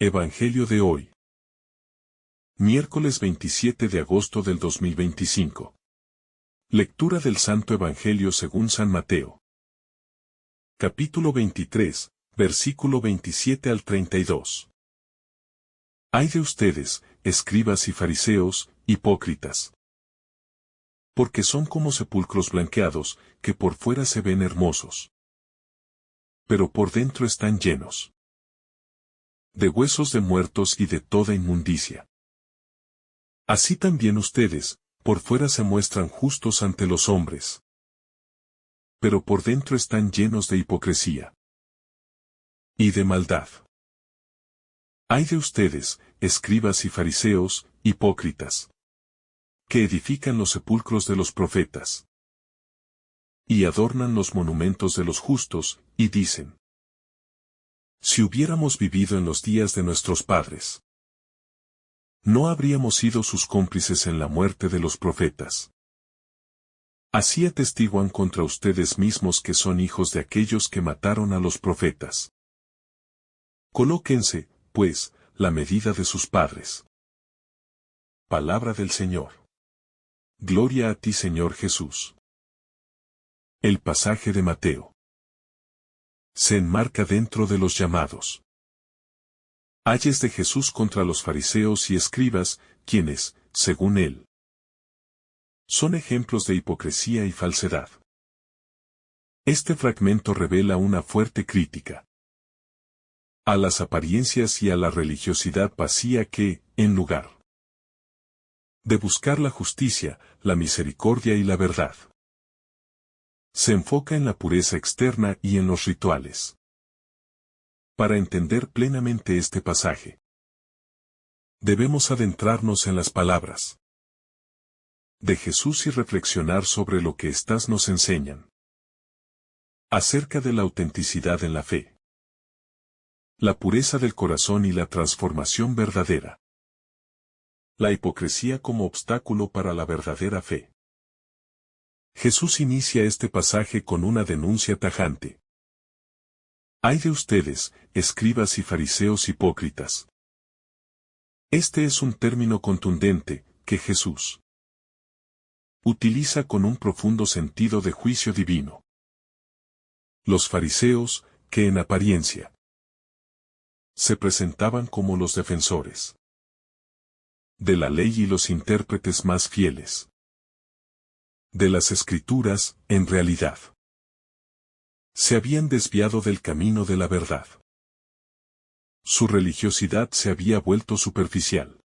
Evangelio de hoy. Miércoles 27 de agosto del 2025. Lectura del Santo Evangelio según San Mateo. Capítulo 23, versículo 27 al 32. Ay de ustedes, escribas y fariseos, hipócritas. Porque son como sepulcros blanqueados, que por fuera se ven hermosos, pero por dentro están llenos de huesos de muertos y de toda inmundicia. Así también ustedes, por fuera se muestran justos ante los hombres, pero por dentro están llenos de hipocresía y de maldad. Ay de ustedes, escribas y fariseos, hipócritas, que edifican los sepulcros de los profetas y adornan los monumentos de los justos, y dicen: si hubiéramos vivido en los días de nuestros padres, no habríamos sido sus cómplices en la muerte de los profetas. Así atestiguan contra ustedes mismos que son hijos de aquellos que mataron a los profetas. Colóquense, pues, la medida de sus padres. Palabra del Señor. Gloria a ti, Señor Jesús. El pasaje de Mateo se enmarca dentro de los llamados ayes de Jesús contra los fariseos y escribas, quienes, según él, son ejemplos de hipocresía y falsedad. Este fragmento revela una fuerte crítica a las apariencias y a la religiosidad vacía que, en lugar de buscar la justicia, la misericordia y la verdad, se enfoca en la pureza externa y en los rituales. Para entender plenamente este pasaje, debemos adentrarnos en las palabras de Jesús y reflexionar sobre lo que éstas nos enseñan acerca de la autenticidad en la fe, la pureza del corazón y la transformación verdadera. La hipocresía como obstáculo para la verdadera fe. Jesús inicia este pasaje con una denuncia tajante. Ay de ustedes, escribas y fariseos hipócritas. Este es un término contundente, que Jesús utiliza con un profundo sentido de juicio divino. Los fariseos, que en apariencia se presentaban como los defensores de la ley y los intérpretes más fieles de las Escrituras, en realidad se habían desviado del camino de la verdad. Su religiosidad se había vuelto superficial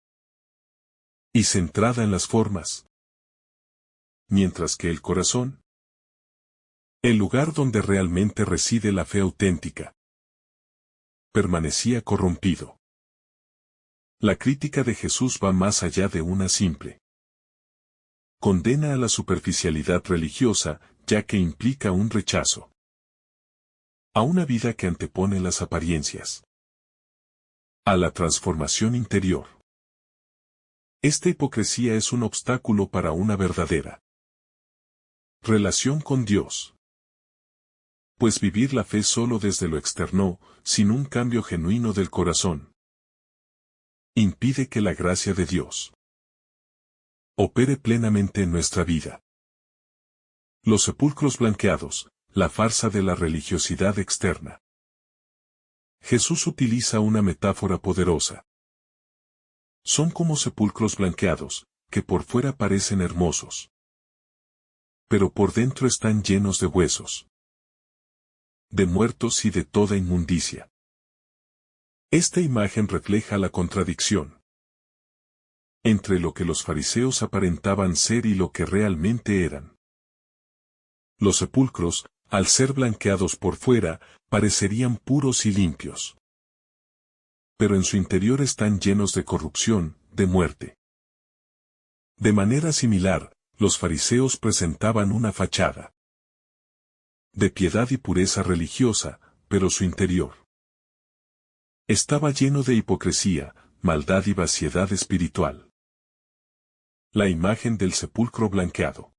y centrada en las formas, mientras que el corazón, el lugar donde realmente reside la fe auténtica, permanecía corrompido. La crítica de Jesús va más allá de una simple condena a la superficialidad religiosa, ya que implica un rechazo a una vida que antepone las apariencias a la transformación interior. Esta hipocresía es un obstáculo para una verdadera relación con Dios. Pues vivir la fe solo desde lo externo, sin un cambio genuino del corazón, impide que la gracia de Dios opere plenamente en nuestra vida. Los sepulcros blanqueados, la farsa de la religiosidad externa. Jesús utiliza una metáfora poderosa. Son como sepulcros blanqueados, que por fuera parecen hermosos, pero por dentro están llenos de huesos, de muertos y de toda inmundicia. Esta imagen refleja la contradicción entre lo que los fariseos aparentaban ser y lo que realmente eran. Los sepulcros, al ser blanqueados por fuera, parecerían puros y limpios, pero en su interior están llenos de corrupción, de muerte. De manera similar, los fariseos presentaban una fachada de piedad y pureza religiosa, pero su interior estaba lleno de hipocresía, maldad y vaciedad espiritual. La imagen del sepulcro blanqueado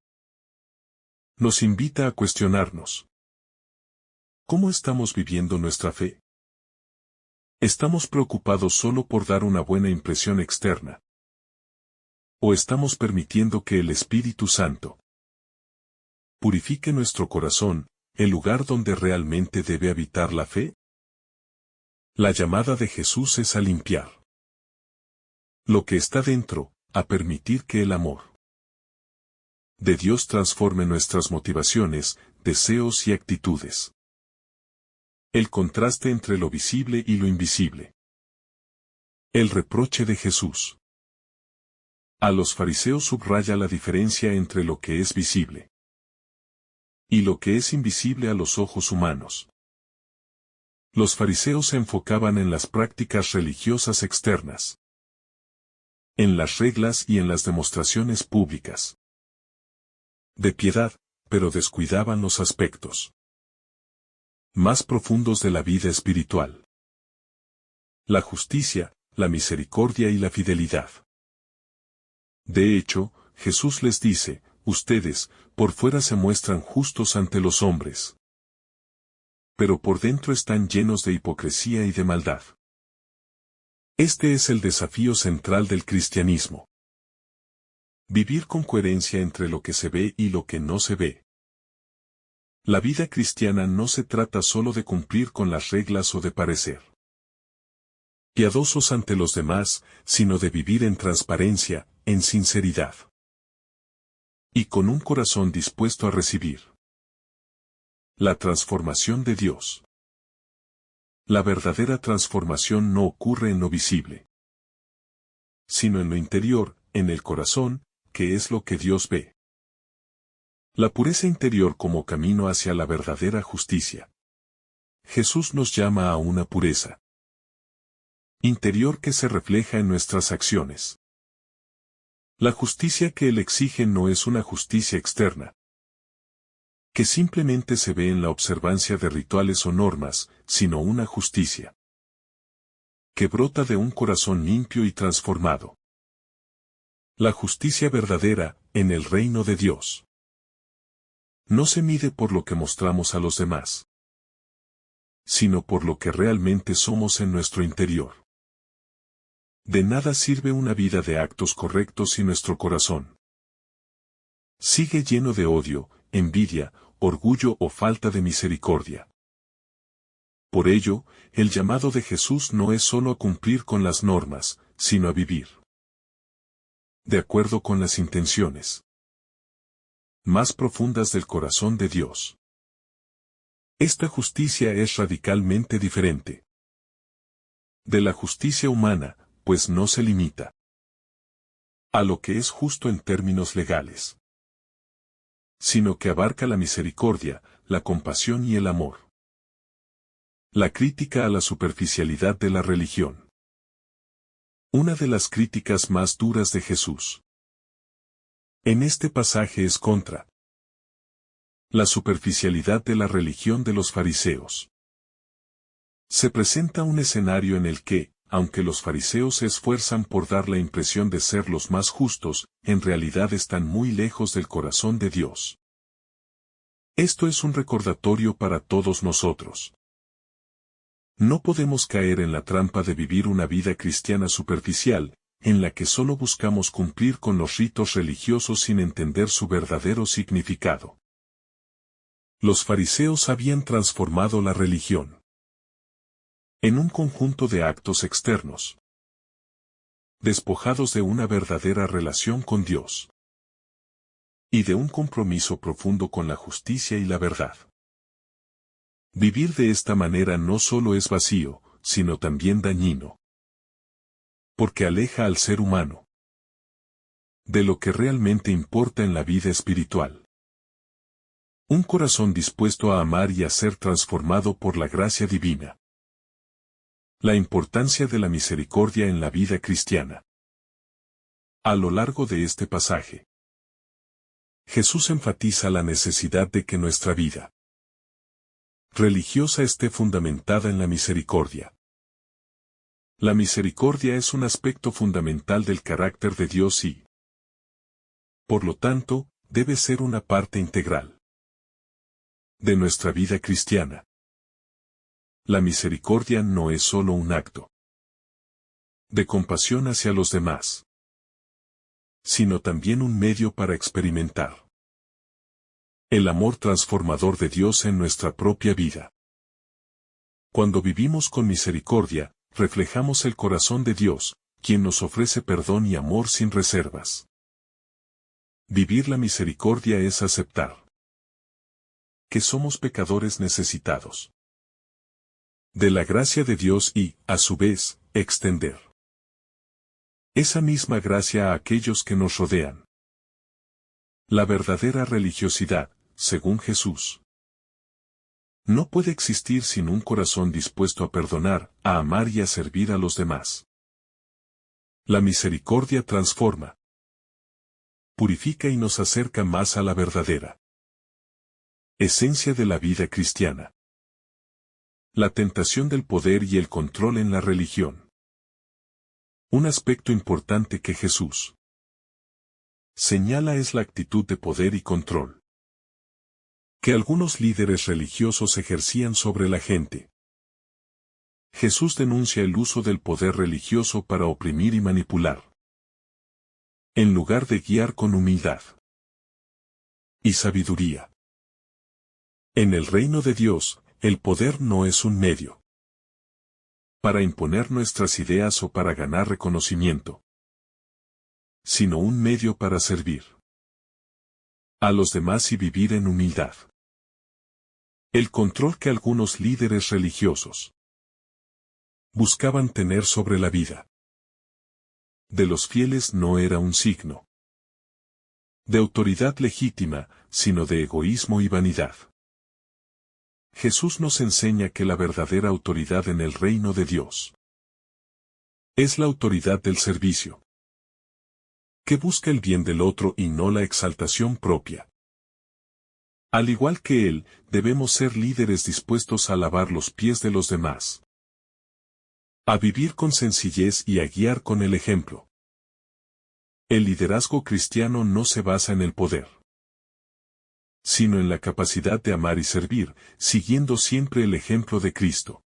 nos invita a cuestionarnos: ¿cómo estamos viviendo nuestra fe? ¿Estamos preocupados solo por dar una buena impresión externa? ¿O estamos permitiendo que el Espíritu Santo purifique nuestro corazón, el lugar donde realmente debe habitar la fe? La llamada de Jesús es a limpiar lo que está dentro, a permitir que el amor de Dios transforme nuestras motivaciones, deseos y actitudes. El contraste entre lo visible y lo invisible. El reproche de Jesús a los fariseos subraya la diferencia entre lo que es visible y lo que es invisible a los ojos humanos. Los fariseos se enfocaban en las prácticas religiosas externas, en las reglas y en las demostraciones públicas de piedad, pero descuidaban los aspectos más profundos de la vida espiritual: la justicia, la misericordia y la fidelidad. De hecho, Jesús les dice: ustedes, por fuera se muestran justos ante los hombres, pero por dentro están llenos de hipocresía y de maldad. Este es el desafío central del cristianismo. Vivir con coherencia entre lo que se ve y lo que no se ve. La vida cristiana no se trata solo de cumplir con las reglas o de parecer piadosos ante los demás, sino de vivir en transparencia, en sinceridad y con un corazón dispuesto a recibir la transformación de Dios. La verdadera transformación no ocurre en lo visible, sino en lo interior, en el corazón, que es lo que Dios ve. La pureza interior como camino hacia la verdadera justicia. Jesús nos llama a una pureza interior que se refleja en nuestras acciones. La justicia que Él exige no es una justicia externa, que simplemente se ve en la observancia de rituales o normas, sino una justicia que brota de un corazón limpio y transformado. La justicia verdadera, en el reino de Dios, no se mide por lo que mostramos a los demás, sino por lo que realmente somos en nuestro interior. De nada sirve una vida de actos correctos si nuestro corazón sigue lleno de odio, envidia, orgullo o falta de misericordia. Por ello, el llamado de Jesús no es solo a cumplir con las normas, sino a vivir de acuerdo con las intenciones más profundas del corazón de Dios. Esta justicia es radicalmente diferente de la justicia humana, pues no se limita a lo que es justo en términos legales, sino que abarca la misericordia, la compasión y el amor. La crítica a la superficialidad de la religión. Una de las críticas más duras de Jesús en este pasaje es contra la superficialidad de la religión de los fariseos. Se presenta un escenario en el que, aunque los fariseos se esfuerzan por dar la impresión de ser los más justos, en realidad están muy lejos del corazón de Dios. Esto es un recordatorio para todos nosotros. No podemos caer en la trampa de vivir una vida cristiana superficial, en la que solo buscamos cumplir con los ritos religiosos sin entender su verdadero significado. Los fariseos habían transformado la religión en un conjunto de actos externos, despojados de una verdadera relación con Dios y de un compromiso profundo con la justicia y la verdad. Vivir de esta manera no solo es vacío, sino también dañino, porque aleja al ser humano de lo que realmente importa en la vida espiritual. Un corazón dispuesto a amar y a ser transformado por la gracia divina. La importancia de la misericordia en la vida cristiana. A lo largo de este pasaje, Jesús enfatiza la necesidad de que nuestra vida religiosa esté fundamentada en la misericordia. La misericordia es un aspecto fundamental del carácter de Dios y, por lo tanto, debe ser una parte integral de nuestra vida cristiana. La misericordia no es solo un acto de compasión hacia los demás, sino también un medio para experimentar el amor transformador de Dios en nuestra propia vida. Cuando vivimos con misericordia, reflejamos el corazón de Dios, quien nos ofrece perdón y amor sin reservas. Vivir la misericordia es aceptar que somos pecadores necesitados de la gracia de Dios y, a su vez, extender esa misma gracia a aquellos que nos rodean. La verdadera religiosidad, según Jesús, no puede existir sin un corazón dispuesto a perdonar, a amar y a servir a los demás. La misericordia transforma, purifica y nos acerca más a la verdadera esencia de la vida cristiana. La tentación del poder y el control en la religión. Un aspecto importante que Jesús señala es la actitud de poder y control que algunos líderes religiosos ejercían sobre la gente. Jesús denuncia el uso del poder religioso para oprimir y manipular, en lugar de guiar con humildad y sabiduría. En el reino de Dios, el poder no es un medio para imponer nuestras ideas o para ganar reconocimiento, sino un medio para servir a los demás y vivir en humildad. El control que algunos líderes religiosos buscaban tener sobre la vida de los fieles no era un signo de autoridad legítima, sino de egoísmo y vanidad. Jesús nos enseña que la verdadera autoridad en el reino de Dios es la autoridad del servicio, que busca el bien del otro y no la exaltación propia. Al igual que Él, debemos ser líderes dispuestos a lavar los pies de los demás, a vivir con sencillez y a guiar con el ejemplo. El liderazgo cristiano no se basa en el poder, sino en la capacidad de amar y servir, siguiendo siempre el ejemplo de Cristo.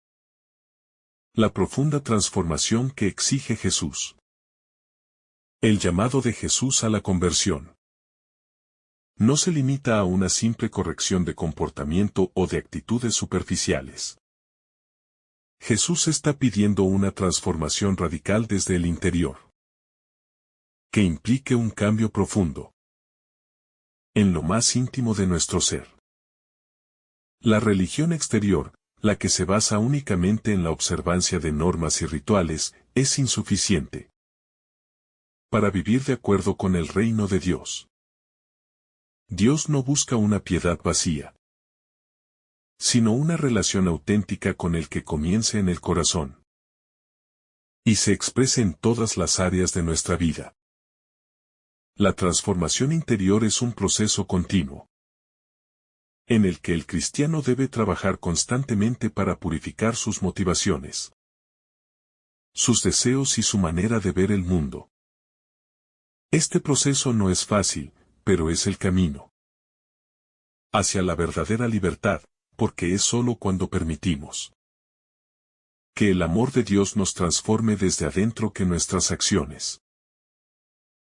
La profunda transformación que exige Jesús. El llamado de Jesús a la conversión no se limita a una simple corrección de comportamiento o de actitudes superficiales. Jesús está pidiendo una transformación radical desde el interior, que implique un cambio profundo en lo más íntimo de nuestro ser. La religión exterior, la que se basa únicamente en la observancia de normas y rituales, es insuficiente para vivir de acuerdo con el reino de Dios. Dios no busca una piedad vacía, sino una relación auténtica con el que comience en el corazón y se exprese en todas las áreas de nuestra vida. La transformación interior es un proceso continuo, en el que el cristiano debe trabajar constantemente para purificar sus motivaciones, sus deseos y su manera de ver el mundo. Este proceso no es fácil, pero es el camino hacia la verdadera libertad, porque es sólo cuando permitimos que el amor de Dios nos transforme desde adentro que nuestras acciones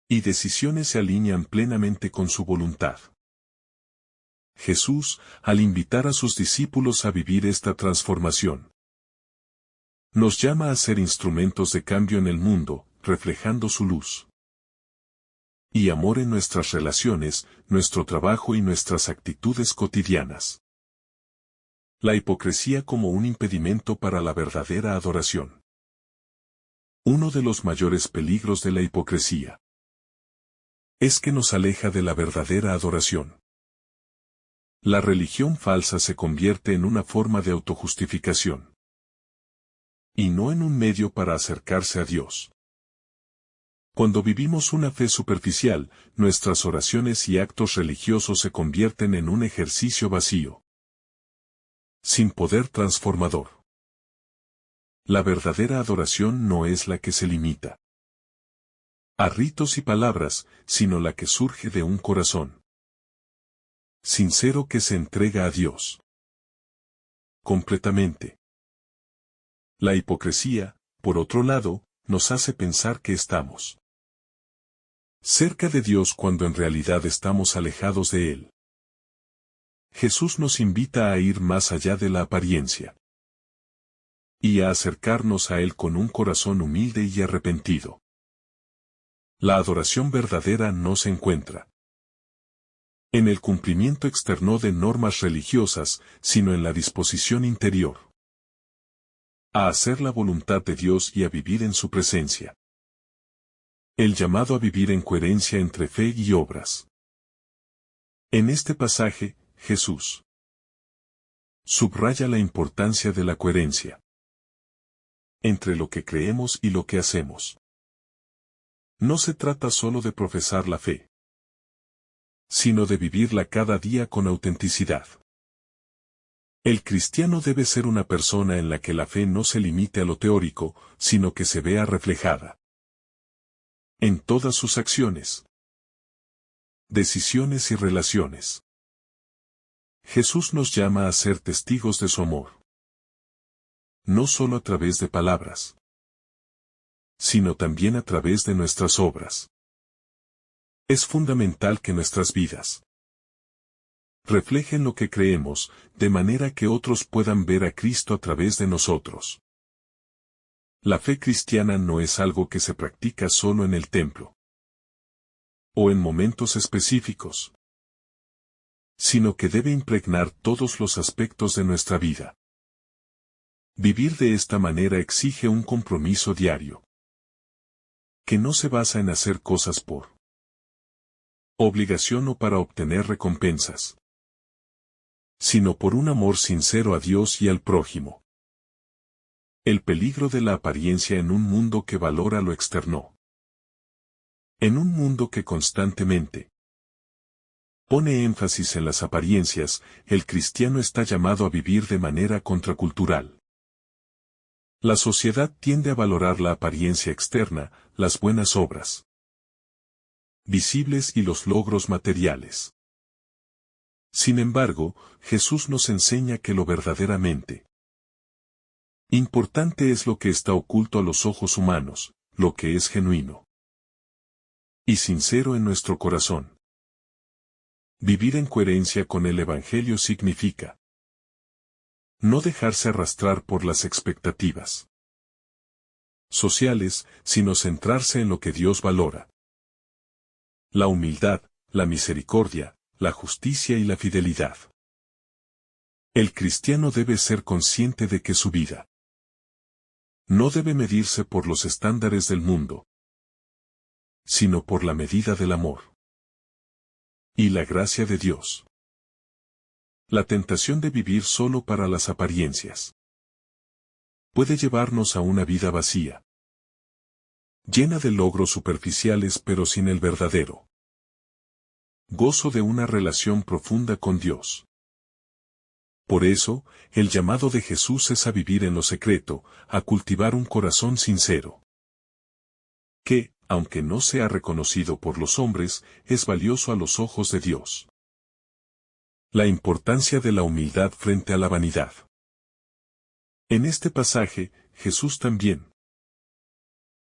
y decisiones se alinean plenamente con su voluntad. Jesús, al invitar a sus discípulos a vivir esta transformación, nos llama a ser instrumentos de cambio en el mundo, reflejando su luz y amor en nuestras relaciones, nuestro trabajo y nuestras actitudes cotidianas. La hipocresía como un impedimento para la verdadera adoración. Uno de los mayores peligros de la hipocresía es que nos aleja de la verdadera adoración. La religión falsa se convierte en una forma de autojustificación y no en un medio para acercarse a Dios. Cuando vivimos una fe superficial, nuestras oraciones y actos religiosos se convierten en un ejercicio vacío, sin poder transformador. La verdadera adoración no es la que se limita a ritos y palabras, sino la que surge de un corazón sincero que se entrega a Dios completamente. La hipocresía, por otro lado, nos hace pensar que estamos cerca de Dios cuando en realidad estamos alejados de Él. Jesús nos invita a ir más allá de la apariencia y a acercarnos a Él con un corazón humilde y arrepentido. La adoración verdadera no se encuentra en el cumplimiento externo de normas religiosas, sino en la disposición interior a hacer la voluntad de Dios y a vivir en su presencia. El llamado a vivir en coherencia entre fe y obras. En este pasaje, Jesús subraya la importancia de la coherencia entre lo que creemos y lo que hacemos. No se trata solo de profesar la fe, sino de vivirla cada día con autenticidad. El cristiano debe ser una persona en la que la fe no se limite a lo teórico, sino que se vea reflejada en todas sus acciones, decisiones y relaciones. Jesús nos llama a ser testigos de su amor, no solo a través de palabras, sino también a través de nuestras obras. Es fundamental que nuestras vidas reflejen lo que creemos, de manera que otros puedan ver a Cristo a través de nosotros. La fe cristiana no es algo que se practica solo en el templo o en momentos específicos, sino que debe impregnar todos los aspectos de nuestra vida. Vivir de esta manera exige un compromiso diario, que no se basa en hacer cosas por obligación o para obtener recompensas, sino por un amor sincero a Dios y al prójimo. El peligro de la apariencia en un mundo que valora lo externo. En un mundo que constantemente pone énfasis en las apariencias, el cristiano está llamado a vivir de manera contracultural. La sociedad tiende a valorar la apariencia externa, las buenas obras visibles y los logros materiales. Sin embargo, Jesús nos enseña que lo verdaderamente importante es lo que está oculto a los ojos humanos, lo que es genuino y sincero en nuestro corazón. Vivir en coherencia con el Evangelio significa no dejarse arrastrar por las expectativas sociales, sino centrarse en lo que Dios valora. La humildad, la misericordia, la justicia y la fidelidad. El cristiano debe ser consciente de que su vida no debe medirse por los estándares del mundo, sino por la medida del amor y la gracia de Dios. La tentación de vivir solo para las apariencias puede llevarnos a una vida vacía, llena de logros superficiales pero sin el verdadero gozo de una relación profunda con Dios. Por eso, el llamado de Jesús es a vivir en lo secreto, a cultivar un corazón sincero, que, aunque no sea reconocido por los hombres, es valioso a los ojos de Dios. La importancia de la humildad frente a la vanidad. En este pasaje, Jesús también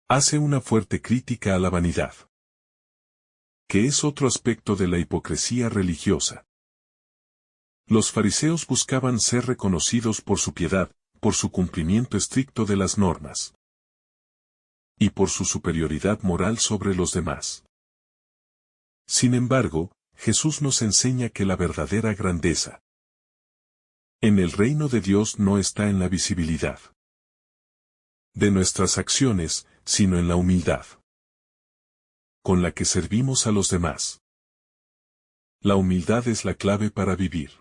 hace una fuerte crítica a la vanidad, que es otro aspecto de la hipocresía religiosa. Los fariseos buscaban ser reconocidos por su piedad, por su cumplimiento estricto de las normas y por su superioridad moral sobre los demás. Sin embargo, Jesús nos enseña que la verdadera grandeza en el reino de Dios no está en la visibilidad de nuestras acciones, sino en la humildad con la que servimos a los demás. La humildad es la clave para vivir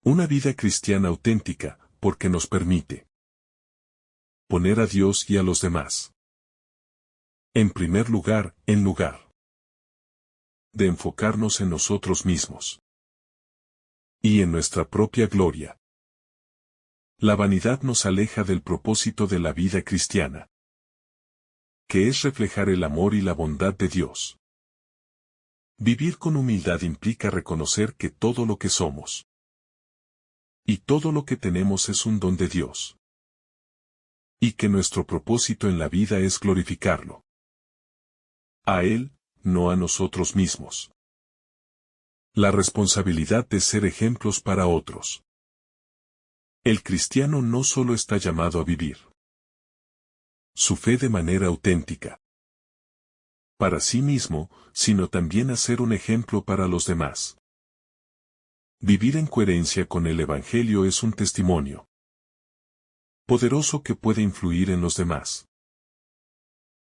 una vida cristiana auténtica, porque nos permite poner a Dios y a los demás en primer lugar, en lugar de enfocarnos en nosotros mismos y en nuestra propia gloria. La vanidad nos aleja del propósito de la vida cristiana, que es reflejar el amor y la bondad de Dios. Vivir con humildad implica reconocer que todo lo que somos y todo lo que tenemos es un don de Dios. Y que nuestro propósito en la vida es glorificarlo. A Él, no a nosotros mismos. La responsabilidad de ser ejemplos para otros. El cristiano no solo está llamado a vivir su fe de manera auténtica para sí mismo, sino también a ser un ejemplo para los demás. Vivir en coherencia con el Evangelio es un testimonio poderoso que puede influir en los demás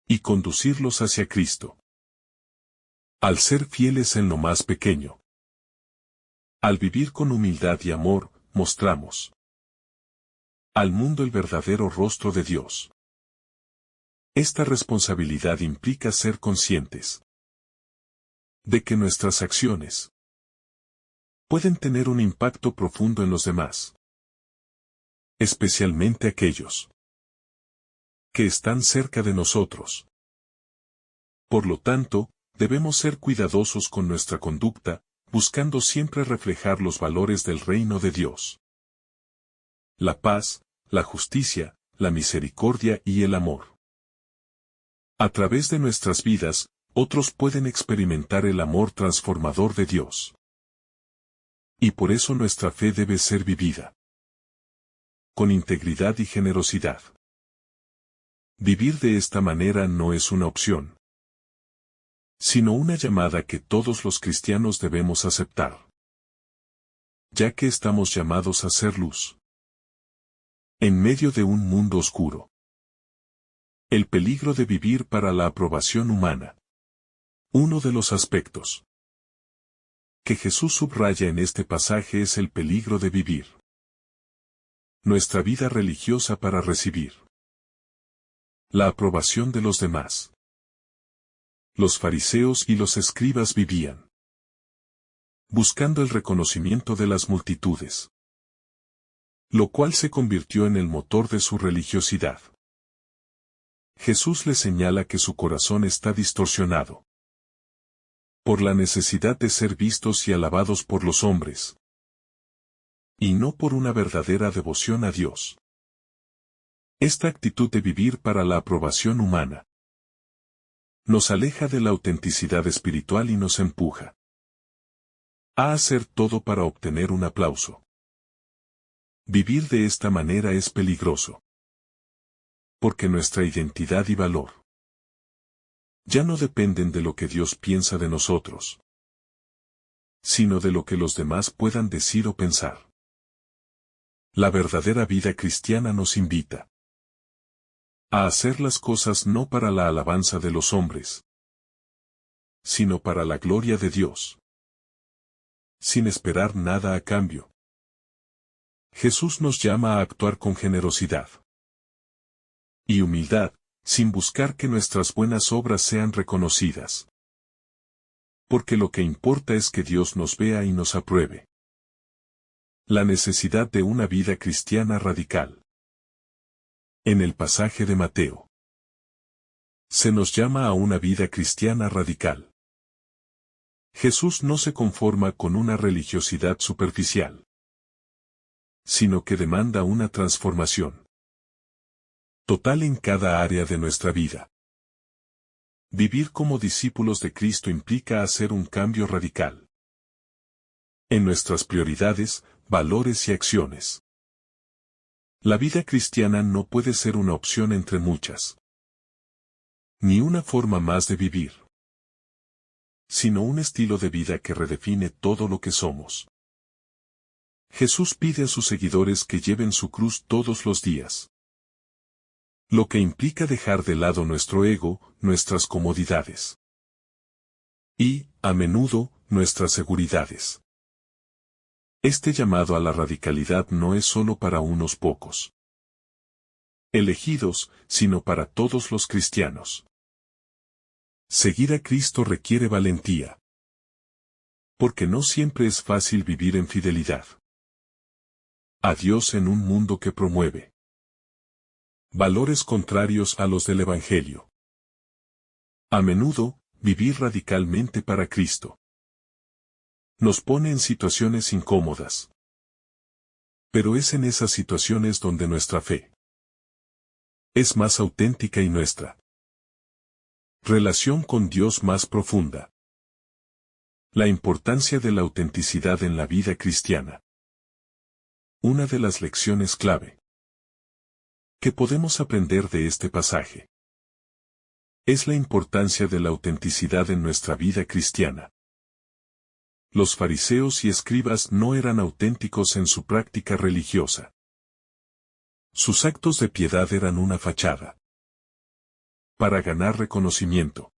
y conducirlos hacia Cristo. Al ser fieles en lo más pequeño, al vivir con humildad y amor, mostramos al mundo el verdadero rostro de Dios. Esta responsabilidad implica ser conscientes de que nuestras acciones pueden tener un impacto profundo en los demás, especialmente aquellos que están cerca de nosotros. Por lo tanto, debemos ser cuidadosos con nuestra conducta, buscando siempre reflejar los valores del reino de Dios: la paz, la justicia, la misericordia y el amor. A través de nuestras vidas, otros pueden experimentar el amor transformador de Dios. Y por eso nuestra fe debe ser vivida con integridad y generosidad. Vivir de esta manera no es una opción, sino una llamada que todos los cristianos debemos aceptar, ya que estamos llamados a ser luz en medio de un mundo oscuro. El peligro de vivir para la aprobación humana. Uno de los aspectos que Jesús subraya en este pasaje es el peligro de vivir nuestra vida religiosa para recibir la aprobación de los demás. Los fariseos y los escribas vivían buscando el reconocimiento de las multitudes, lo cual se convirtió en el motor de su religiosidad. Jesús les señala que su corazón está distorsionado por la necesidad de ser vistos y alabados por los hombres, y no por una verdadera devoción a Dios. Esta actitud de vivir para la aprobación humana nos aleja de la autenticidad espiritual y nos empuja a hacer todo para obtener un aplauso. Vivir de esta manera es peligroso, porque nuestra identidad y valor ya no dependen de lo que Dios piensa de nosotros, sino de lo que los demás puedan decir o pensar. La verdadera vida cristiana nos invita a hacer las cosas no para la alabanza de los hombres, sino para la gloria de Dios, sin esperar nada a cambio. Jesús nos llama a actuar con generosidad y humildad, sin buscar que nuestras buenas obras sean reconocidas. Porque lo que importa es que Dios nos vea y nos apruebe. La necesidad de una vida cristiana radical. En el pasaje de Mateo, se nos llama a una vida cristiana radical. Jesús no se conforma con una religiosidad superficial, sino que demanda una transformación total en cada área de nuestra vida. Vivir como discípulos de Cristo implica hacer un cambio radical en nuestras prioridades, valores y acciones. La vida cristiana no puede ser una opción entre muchas, ni una forma más de vivir, sino un estilo de vida que redefine todo lo que somos. Jesús pide a sus seguidores que lleven su cruz todos los días, lo que implica dejar de lado nuestro ego, nuestras comodidades y, a menudo, nuestras seguridades. Este llamado a la radicalidad no es solo para unos pocos elegidos, sino para todos los cristianos. Seguir a Cristo requiere valentía, porque no siempre es fácil vivir en fidelidad a Dios en un mundo que promueve valores contrarios a los del Evangelio. A menudo, vivir radicalmente para Cristo nos pone en situaciones incómodas. Pero es en esas situaciones donde nuestra fe Es más auténtica y nuestra relación con Dios más profunda. La importancia de la autenticidad en la vida cristiana. Una de las lecciones clave que podemos aprender de este pasaje es la importancia de la autenticidad en nuestra vida cristiana. Los fariseos y escribas no eran auténticos en su práctica religiosa. Sus actos de piedad eran una fachada para ganar reconocimiento.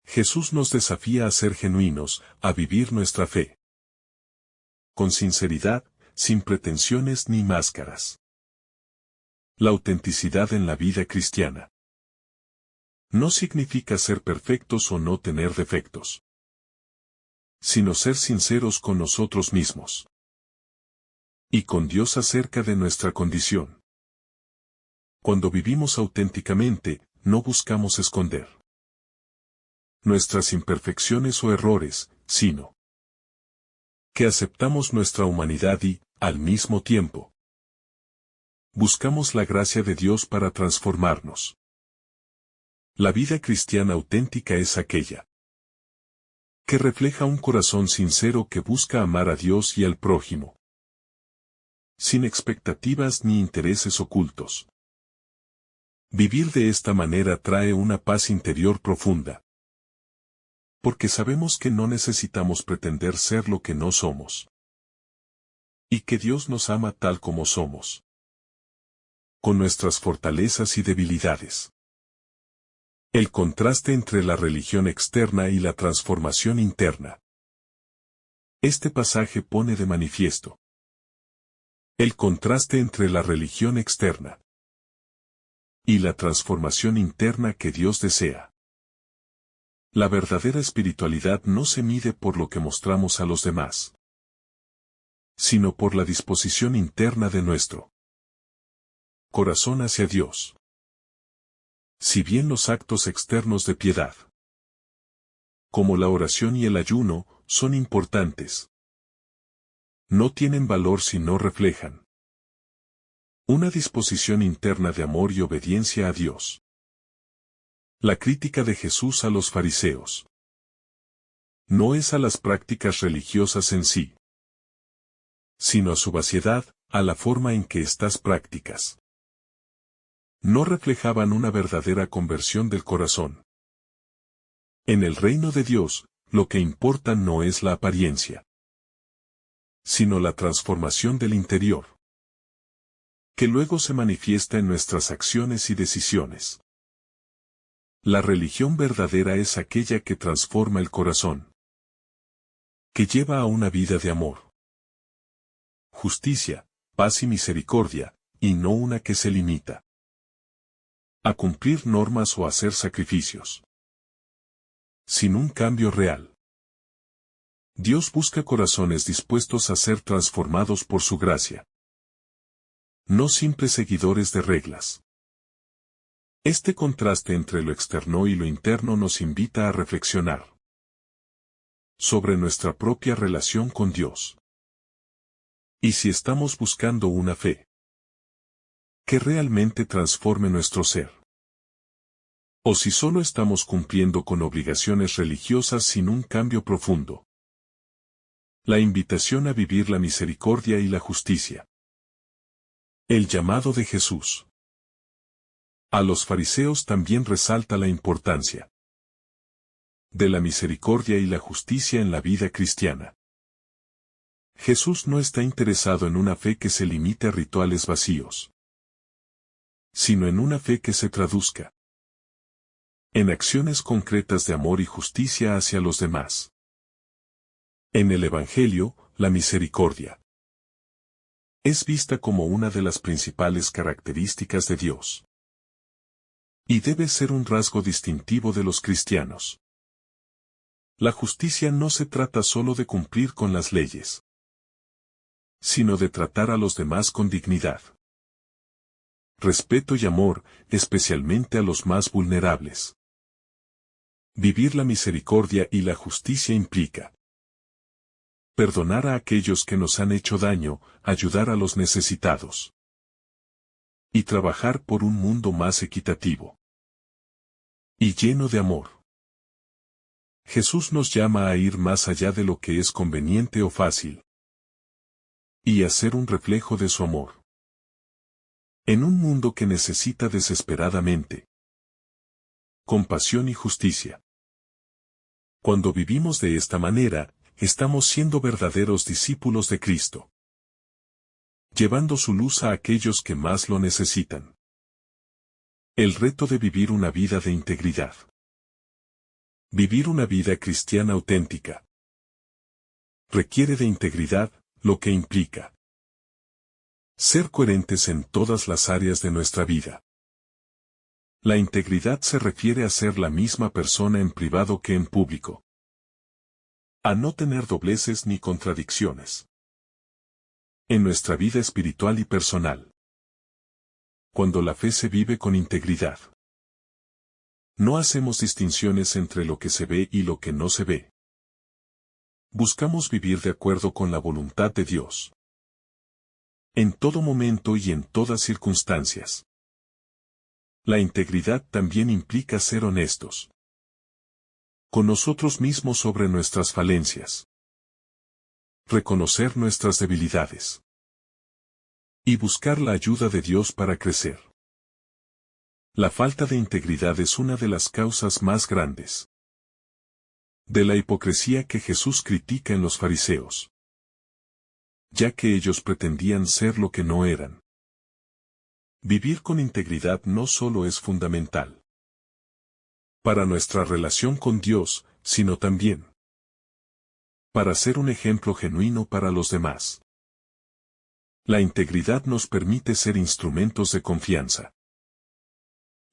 Jesús nos desafía a ser genuinos, a vivir nuestra fe con sinceridad, sin pretensiones ni máscaras. La autenticidad en la vida cristiana no significa ser perfectos o no tener defectos, sino ser sinceros con nosotros mismos y con Dios acerca de nuestra condición. Cuando vivimos auténticamente, no buscamos esconder nuestras imperfecciones o errores, sino que aceptamos nuestra humanidad y, al mismo tiempo, buscamos la gracia de Dios para transformarnos. La vida cristiana auténtica es aquella que refleja un corazón sincero que busca amar a Dios y al prójimo, sin expectativas ni intereses ocultos. Vivir de esta manera trae una paz interior profunda, porque sabemos que no necesitamos pretender ser lo que no somos, y que Dios nos ama tal como somos, con nuestras fortalezas y debilidades. El contraste entre la religión externa y la transformación interna. Este pasaje pone de manifiesto el contraste entre la religión externa y la transformación interna que Dios desea. La verdadera espiritualidad no se mide por lo que mostramos a los demás, sino por la disposición interna de nuestro corazón hacia Dios. Si bien los actos externos de piedad, como la oración y el ayuno, son importantes, no tienen valor si no reflejan una disposición interna de amor y obediencia a Dios. La crítica de Jesús a los fariseos no es a las prácticas religiosas en sí, sino a su vaciedad, a la forma en que estas prácticas no reflejaban una verdadera conversión del corazón. En el reino de Dios, lo que importa no es la apariencia, sino la transformación del interior, que luego se manifiesta en nuestras acciones y decisiones. La religión verdadera es aquella que transforma el corazón, que lleva a una vida de amor, justicia, paz y misericordia, y no una que se limita a cumplir normas o hacer sacrificios, sin un cambio real. Dios busca corazones dispuestos a ser transformados por su gracia, no simples seguidores de reglas. Este contraste entre lo externo y lo interno nos invita a reflexionar sobre nuestra propia relación con Dios. Y si estamos buscando una fe que realmente transforme nuestro ser, o si solo estamos cumpliendo con obligaciones religiosas sin un cambio profundo. La invitación a vivir la misericordia y la justicia. El llamado de Jesús a los fariseos también resalta la importancia de la misericordia y la justicia en la vida cristiana. Jesús no está interesado en una fe que se limite a rituales vacíos, sino en una fe que se traduzca en acciones concretas de amor y justicia hacia los demás. En el Evangelio, la misericordia es vista como una de las principales características de Dios, y debe ser un rasgo distintivo de los cristianos. La justicia no se trata solo de cumplir con las leyes, sino de tratar a los demás con dignidad, respeto y amor, especialmente a los más vulnerables. Vivir la misericordia y la justicia implica perdonar a aquellos que nos han hecho daño, ayudar a los necesitados, y trabajar por un mundo más equitativo y lleno de amor. Jesús nos llama a ir más allá de lo que es conveniente o fácil y a ser un reflejo de su amor. En un mundo que necesita desesperadamente compasión y justicia. Cuando vivimos de esta manera, estamos siendo verdaderos discípulos de Cristo, llevando su luz a aquellos que más lo necesitan. El reto de vivir una vida de integridad. Vivir una vida cristiana auténtica requiere de integridad, lo que implica ser coherentes en todas las áreas de nuestra vida. La integridad se refiere a ser la misma persona en privado que en público. A no tener dobleces ni contradicciones en nuestra vida espiritual y personal. Cuando la fe se vive con integridad, no hacemos distinciones entre lo que se ve y lo que no se ve. Buscamos vivir de acuerdo con la voluntad de Dios, en todo momento y en todas circunstancias. La integridad también implica ser honestos con nosotros mismos sobre nuestras falencias, reconocer nuestras debilidades y buscar la ayuda de Dios para crecer. La falta de integridad es una de las causas más grandes de la hipocresía que Jesús critica en los fariseos, ya que ellos pretendían ser lo que no eran. Vivir con integridad no solo es fundamental para nuestra relación con Dios, sino también para ser un ejemplo genuino para los demás. La integridad nos permite ser instrumentos de confianza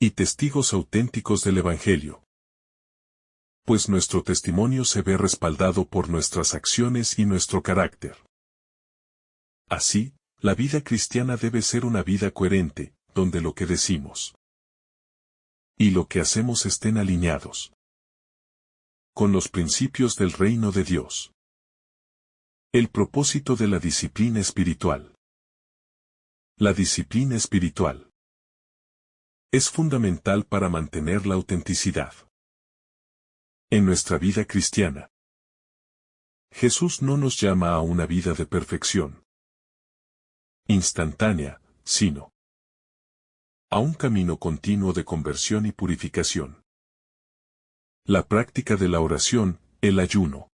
y testigos auténticos del Evangelio, pues nuestro testimonio se ve respaldado por nuestras acciones y nuestro carácter. Así, la vida cristiana debe ser una vida coherente, donde lo que decimos y lo que hacemos estén alineados con los principios del reino de Dios. El propósito de la disciplina espiritual. La disciplina espiritual es fundamental para mantener la autenticidad en nuestra vida cristiana. Jesús no nos llama a una vida de perfección instantánea, sino a un camino continuo de conversión y purificación. La práctica de la oración, el ayuno,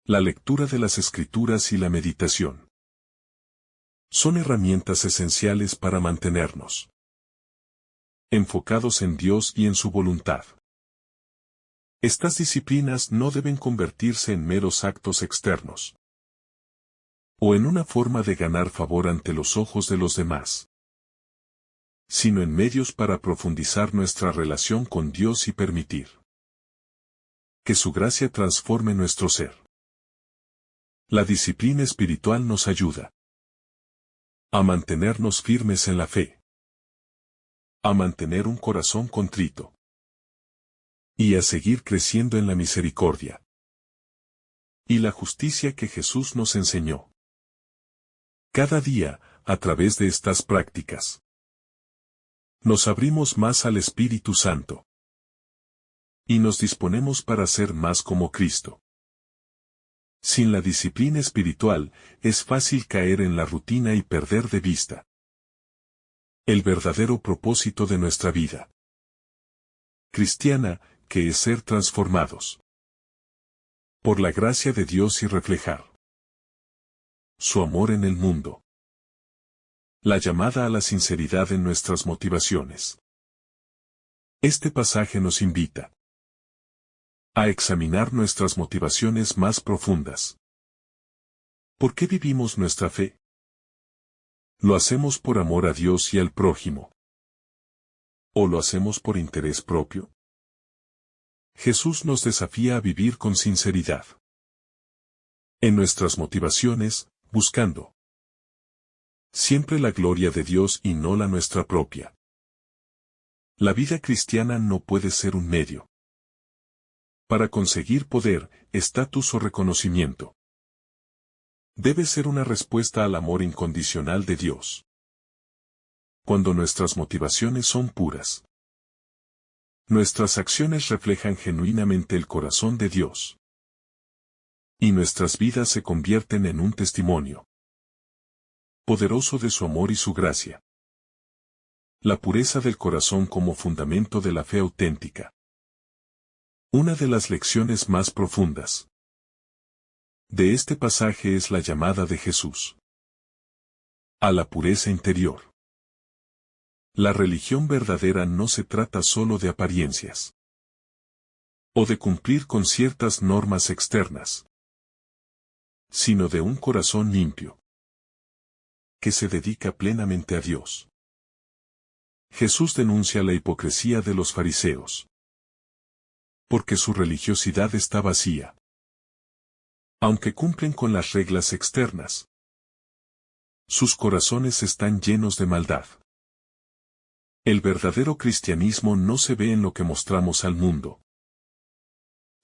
la lectura de las Escrituras y la meditación son herramientas esenciales para mantenernos enfocados en Dios y en su voluntad. Estas disciplinas no deben convertirse en meros actos externos o en una forma de ganar favor ante los ojos de los demás, sino en medios para profundizar nuestra relación con Dios y permitir que su gracia transforme nuestro ser. La disciplina espiritual nos ayuda a mantenernos firmes en la fe, a mantener un corazón contrito y a seguir creciendo en la misericordia y la justicia que Jesús nos enseñó. Cada día, a través de estas prácticas, nos abrimos más al Espíritu Santo y nos disponemos para ser más como Cristo. Sin la disciplina espiritual, es fácil caer en la rutina y perder de vista el verdadero propósito de nuestra vida cristiana, que es ser transformados por la gracia de Dios y reflejar su amor en el mundo. La llamada a la sinceridad en nuestras motivaciones. Este pasaje nos invita a examinar nuestras motivaciones más profundas. ¿Por qué vivimos nuestra fe? ¿Lo hacemos por amor a Dios y al prójimo? ¿O lo hacemos por interés propio? Jesús nos desafía a vivir con sinceridad en nuestras motivaciones, buscando siempre la gloria de Dios y no la nuestra propia. La vida cristiana no puede ser un medio para conseguir poder, estatus o reconocimiento. Debe ser una respuesta al amor incondicional de Dios. Cuando nuestras motivaciones son puras. Nuestras acciones reflejan genuinamente el corazón de Dios. Y nuestras vidas se convierten en un testimonio poderoso de su amor y su gracia. La pureza del corazón como fundamento de la fe auténtica. Una de las lecciones más profundas de este pasaje es la llamada de Jesús a la pureza interior. La religión verdadera no se trata solo de apariencias o de cumplir con ciertas normas externas, sino de un corazón limpio que se dedica plenamente a Dios. Jesús denuncia la hipocresía de los fariseos, porque su religiosidad está vacía. Aunque cumplen con las reglas externas, sus corazones están llenos de maldad. El verdadero cristianismo no se ve en lo que mostramos al mundo,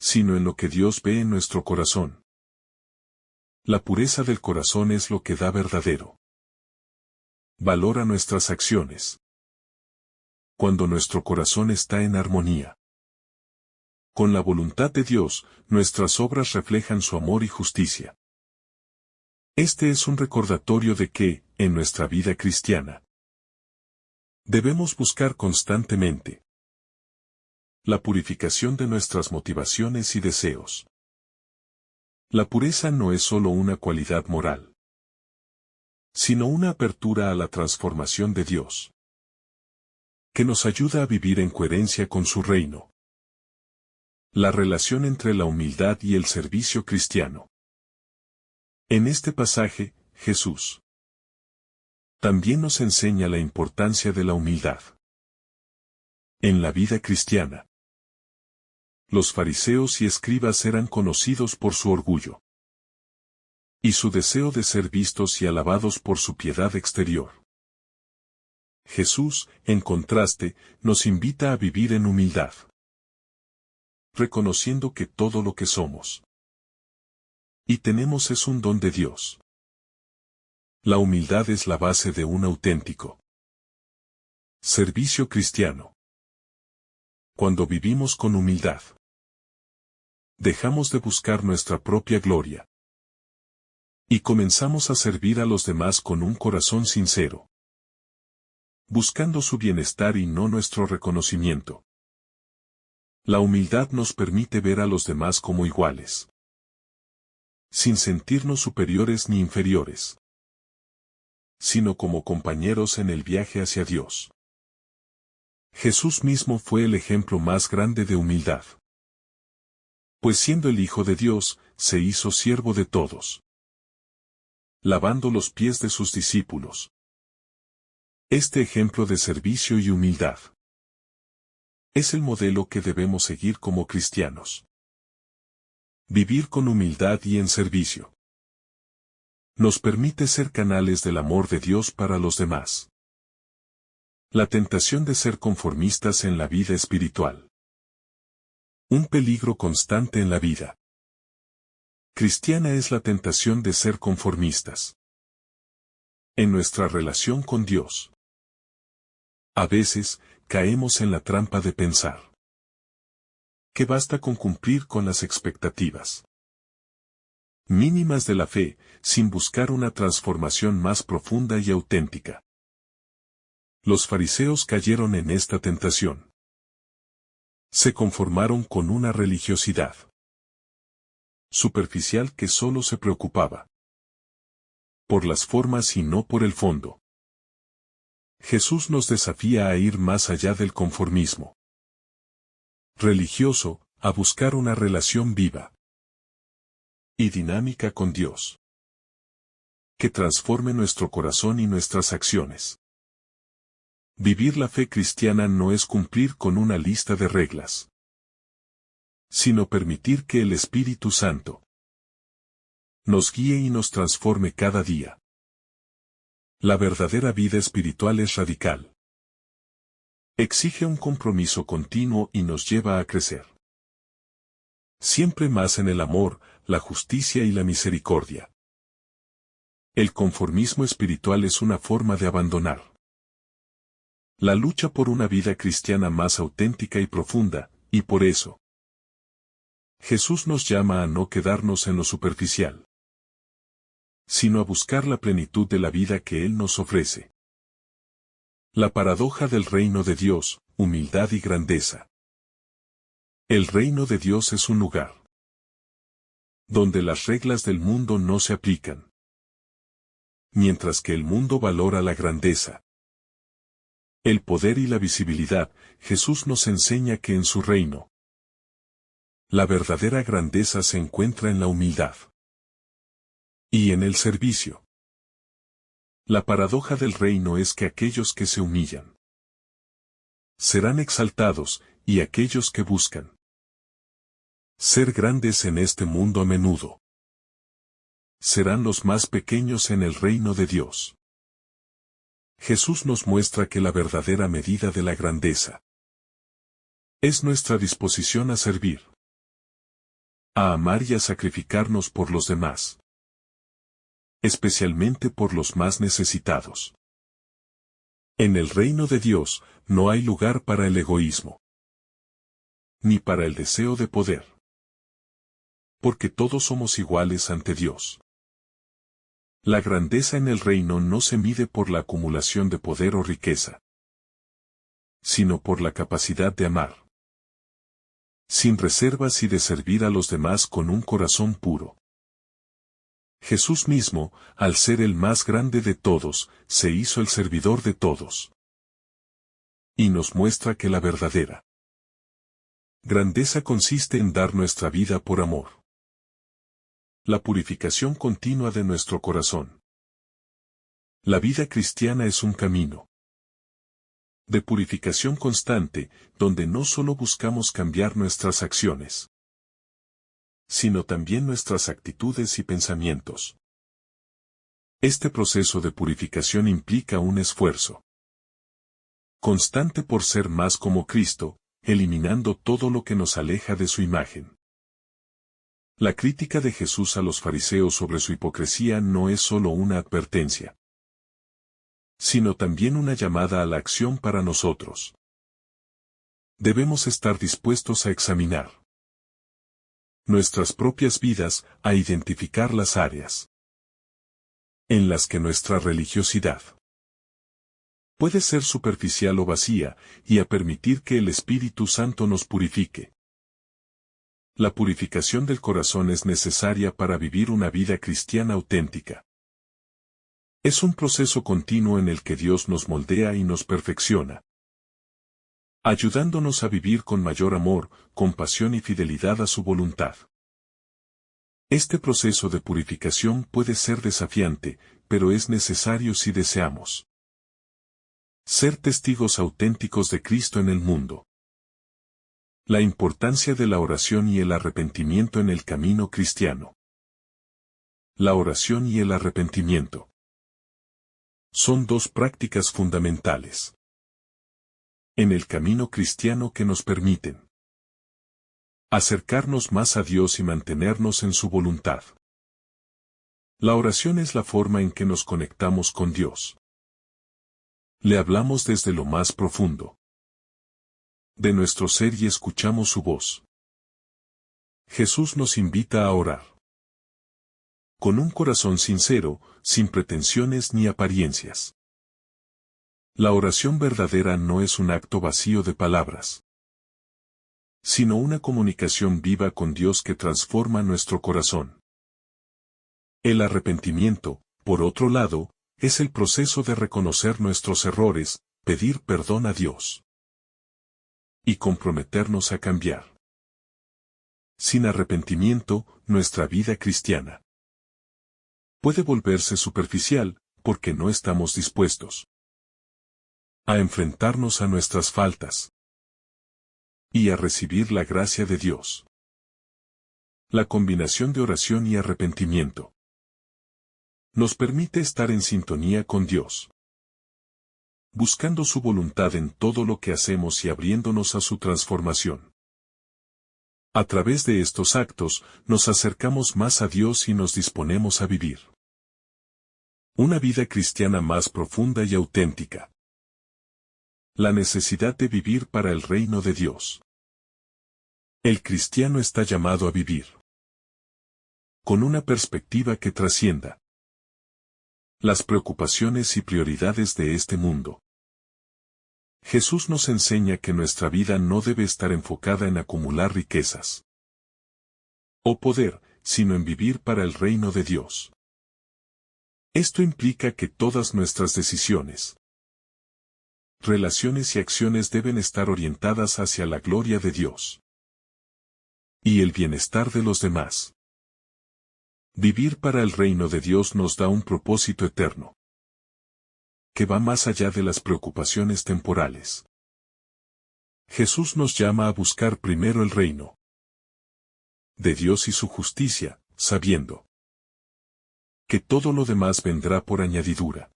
sino en lo que Dios ve en nuestro corazón. La pureza del corazón es lo que da verdadero valor a nuestras acciones. Cuando nuestro corazón está en armonía con la voluntad de Dios, nuestras obras reflejan su amor y justicia. Este es un recordatorio de que, en nuestra vida cristiana, debemos buscar constantemente la purificación de nuestras motivaciones y deseos. La pureza no es solo una cualidad moral, sino una apertura a la transformación de Dios, que nos ayuda a vivir en coherencia con su reino. La relación entre la humildad y el servicio cristiano. En este pasaje, Jesús también nos enseña la importancia de la humildad en la vida cristiana. Los fariseos y escribas eran conocidos por su orgullo y su deseo de ser vistos y alabados por su piedad exterior. Jesús, en contraste, nos invita a vivir en humildad, reconociendo que todo lo que somos y tenemos es un don de Dios. La humildad es la base de un auténtico servicio cristiano. Cuando vivimos con humildad, dejamos de buscar nuestra propia gloria y comenzamos a servir a los demás con un corazón sincero, buscando su bienestar y no nuestro reconocimiento. La humildad nos permite ver a los demás como iguales, sin sentirnos superiores ni inferiores, sino como compañeros en el viaje hacia Dios. Jesús mismo fue el ejemplo más grande de humildad, pues siendo el Hijo de Dios, se hizo siervo de todos, lavando los pies de sus discípulos. Este ejemplo de servicio y humildad es el modelo que debemos seguir como cristianos. Vivir con humildad y en servicio nos permite ser canales del amor de Dios para los demás. La tentación de ser conformistas en la vida espiritual. Un peligro constante en la vida cristiana es la tentación de ser conformistas en nuestra relación con Dios. A veces, caemos en la trampa de pensar que basta con cumplir con las expectativas mínimas de la fe, sin buscar una transformación más profunda y auténtica. Los fariseos cayeron en esta tentación. Se conformaron con una religiosidad superficial que solo se preocupaba por las formas y no por el fondo. Jesús nos desafía a ir más allá del conformismo religioso, a buscar una relación viva y dinámica con Dios, que transforme nuestro corazón y nuestras acciones. Vivir la fe cristiana no es cumplir con una lista de reglas, sino permitir que el Espíritu Santo nos guíe y nos transforme cada día. La verdadera vida espiritual es radical. Exige un compromiso continuo y nos lleva a crecer siempre más en el amor, la justicia y la misericordia. El conformismo espiritual es una forma de abandonar La lucha por una vida cristiana más auténtica y profunda, y por eso, Jesús nos llama a no quedarnos en lo superficial, sino a buscar la plenitud de la vida que Él nos ofrece. La paradoja del reino de Dios, humildad y grandeza. El reino de Dios es un lugar donde las reglas del mundo no se aplican, mientras que el mundo valora la grandeza, el poder y la visibilidad. Jesús nos enseña que en su reino, la verdadera grandeza se encuentra en la humildad y en el servicio. La paradoja del reino es que aquellos que se humillan serán exaltados, y aquellos que buscan ser grandes en este mundo a menudo serán los más pequeños en el reino de Dios. Jesús nos muestra que la verdadera medida de la grandeza es nuestra disposición a servir, a amar y a sacrificarnos por los demás, especialmente por los más necesitados. En el reino de Dios no hay lugar para el egoísmo, ni para el deseo de poder, porque todos somos iguales ante Dios. La grandeza en el reino no se mide por la acumulación de poder o riqueza, sino por la capacidad de amar, sin reservas, y de servir a los demás con un corazón puro. Jesús mismo, al ser el más grande de todos, se hizo el servidor de todos. Y nos muestra que la verdadera grandeza consiste en dar nuestra vida por amor. La purificación continua de nuestro corazón. La vida cristiana es un camino de purificación constante, donde no solo buscamos cambiar nuestras acciones, sino también nuestras actitudes y pensamientos. Este proceso de purificación implica un esfuerzo constante por ser más como Cristo, eliminando todo lo que nos aleja de su imagen. La crítica de Jesús a los fariseos sobre su hipocresía no es solo una advertencia, sino también una llamada a la acción para nosotros. Debemos estar dispuestos a examinar nuestras propias vidas, a identificar las áreas en las que nuestra religiosidad puede ser superficial o vacía, y a permitir que el Espíritu Santo nos purifique. La purificación del corazón es necesaria para vivir una vida cristiana auténtica. Es un proceso continuo en el que Dios nos moldea y nos perfecciona, ayudándonos a vivir con mayor amor, compasión y fidelidad a su voluntad. Este proceso de purificación puede ser desafiante, pero es necesario si deseamos ser testigos auténticos de Cristo en el mundo. La importancia de la oración y el arrepentimiento en el camino cristiano. La oración y el arrepentimiento son dos prácticas fundamentales en el camino cristiano que nos permiten acercarnos más a Dios y mantenernos en su voluntad. La oración es la forma en que nos conectamos con Dios. Le hablamos desde lo más profundo de nuestro ser y escuchamos su voz. Jesús nos invita a orar con un corazón sincero, sin pretensiones ni apariencias. La oración verdadera no es un acto vacío de palabras, sino una comunicación viva con Dios que transforma nuestro corazón. El arrepentimiento, por otro lado, es el proceso de reconocer nuestros errores, pedir perdón a Dios y comprometernos a cambiar. Sin arrepentimiento, nuestra vida cristiana puede volverse superficial, porque no estamos dispuestos a enfrentarnos a nuestras faltas y a recibir la gracia de Dios. La combinación de oración y arrepentimiento nos permite estar en sintonía con Dios, buscando su voluntad en todo lo que hacemos y abriéndonos a su transformación. A través de estos actos, nos acercamos más a Dios y nos disponemos a vivir una vida cristiana más profunda y auténtica. La necesidad de vivir para el reino de Dios. El cristiano está llamado a vivir con una perspectiva que trascienda las preocupaciones y prioridades de este mundo. Jesús nos enseña que nuestra vida no debe estar enfocada en acumular riquezas o poder, sino en vivir para el reino de Dios. Esto implica que todas nuestras decisiones, relaciones y acciones deben estar orientadas hacia la gloria de Dios y el bienestar de los demás. Vivir para el reino de Dios nos da un propósito eterno, que va más allá de las preocupaciones temporales. Jesús nos llama a buscar primero el reino de Dios y su justicia, sabiendo que todo lo demás vendrá por añadidura.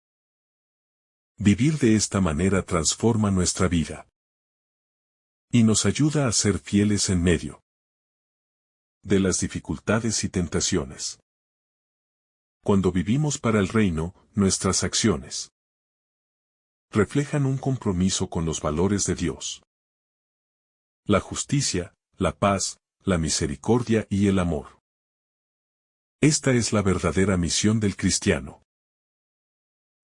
Vivir de esta manera transforma nuestra vida y nos ayuda a ser fieles en medio de las dificultades y tentaciones. Cuando vivimos para el reino, nuestras acciones reflejan un compromiso con los valores de Dios: la justicia, la paz, la misericordia y el amor. Esta es la verdadera misión del cristiano.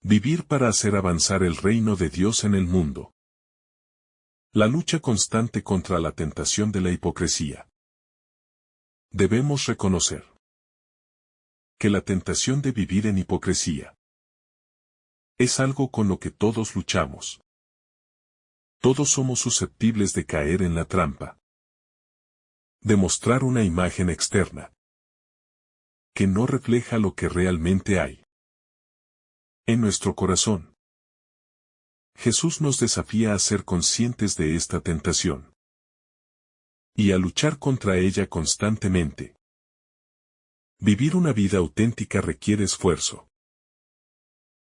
Vivir para hacer avanzar el reino de Dios en el mundo. La lucha constante contra la tentación de la hipocresía. Debemos reconocer que la tentación de vivir en hipocresía es algo con lo que todos luchamos. Todos somos susceptibles de caer en la trampa de mostrar una imagen externa que no refleja lo que realmente hay en nuestro corazón. Jesús nos desafía a ser conscientes de esta tentación y a luchar contra ella constantemente. Vivir una vida auténtica requiere esfuerzo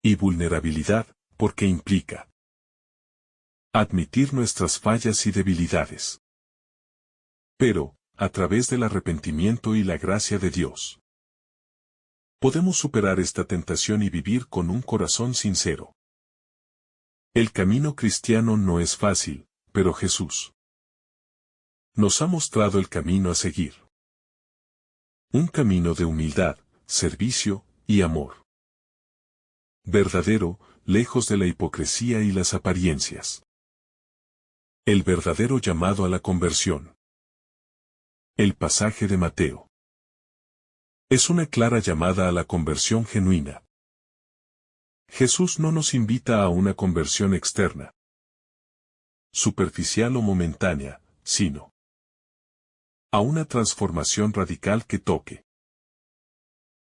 y vulnerabilidad, porque implica admitir nuestras fallas y debilidades. Pero, a través del arrepentimiento y la gracia de Dios, podemos superar esta tentación y vivir con un corazón sincero. El camino cristiano no es fácil, pero Jesús nos ha mostrado el camino a seguir. Un camino de humildad, servicio y amor. Verdadero, lejos de la hipocresía y las apariencias. El verdadero llamado a la conversión. El pasaje de Mateo es una clara llamada a la conversión genuina. Jesús no nos invita a una conversión externa, superficial o momentánea, sino a una transformación radical que toque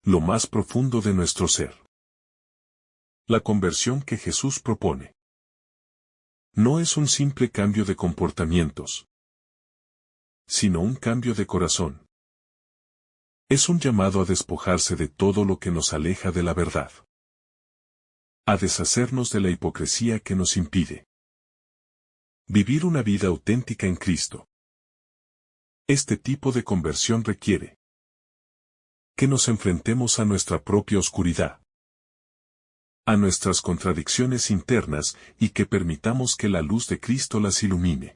lo más profundo de nuestro ser. La conversión que Jesús propone no es un simple cambio de comportamientos, sino un cambio de corazón. Es un llamado a despojarse de todo lo que nos aleja de la verdad, a deshacernos de la hipocresía que nos impide vivir una vida auténtica en Cristo. Este tipo de conversión requiere que nos enfrentemos a nuestra propia oscuridad, a nuestras contradicciones internas, y que permitamos que la luz de Cristo las ilumine.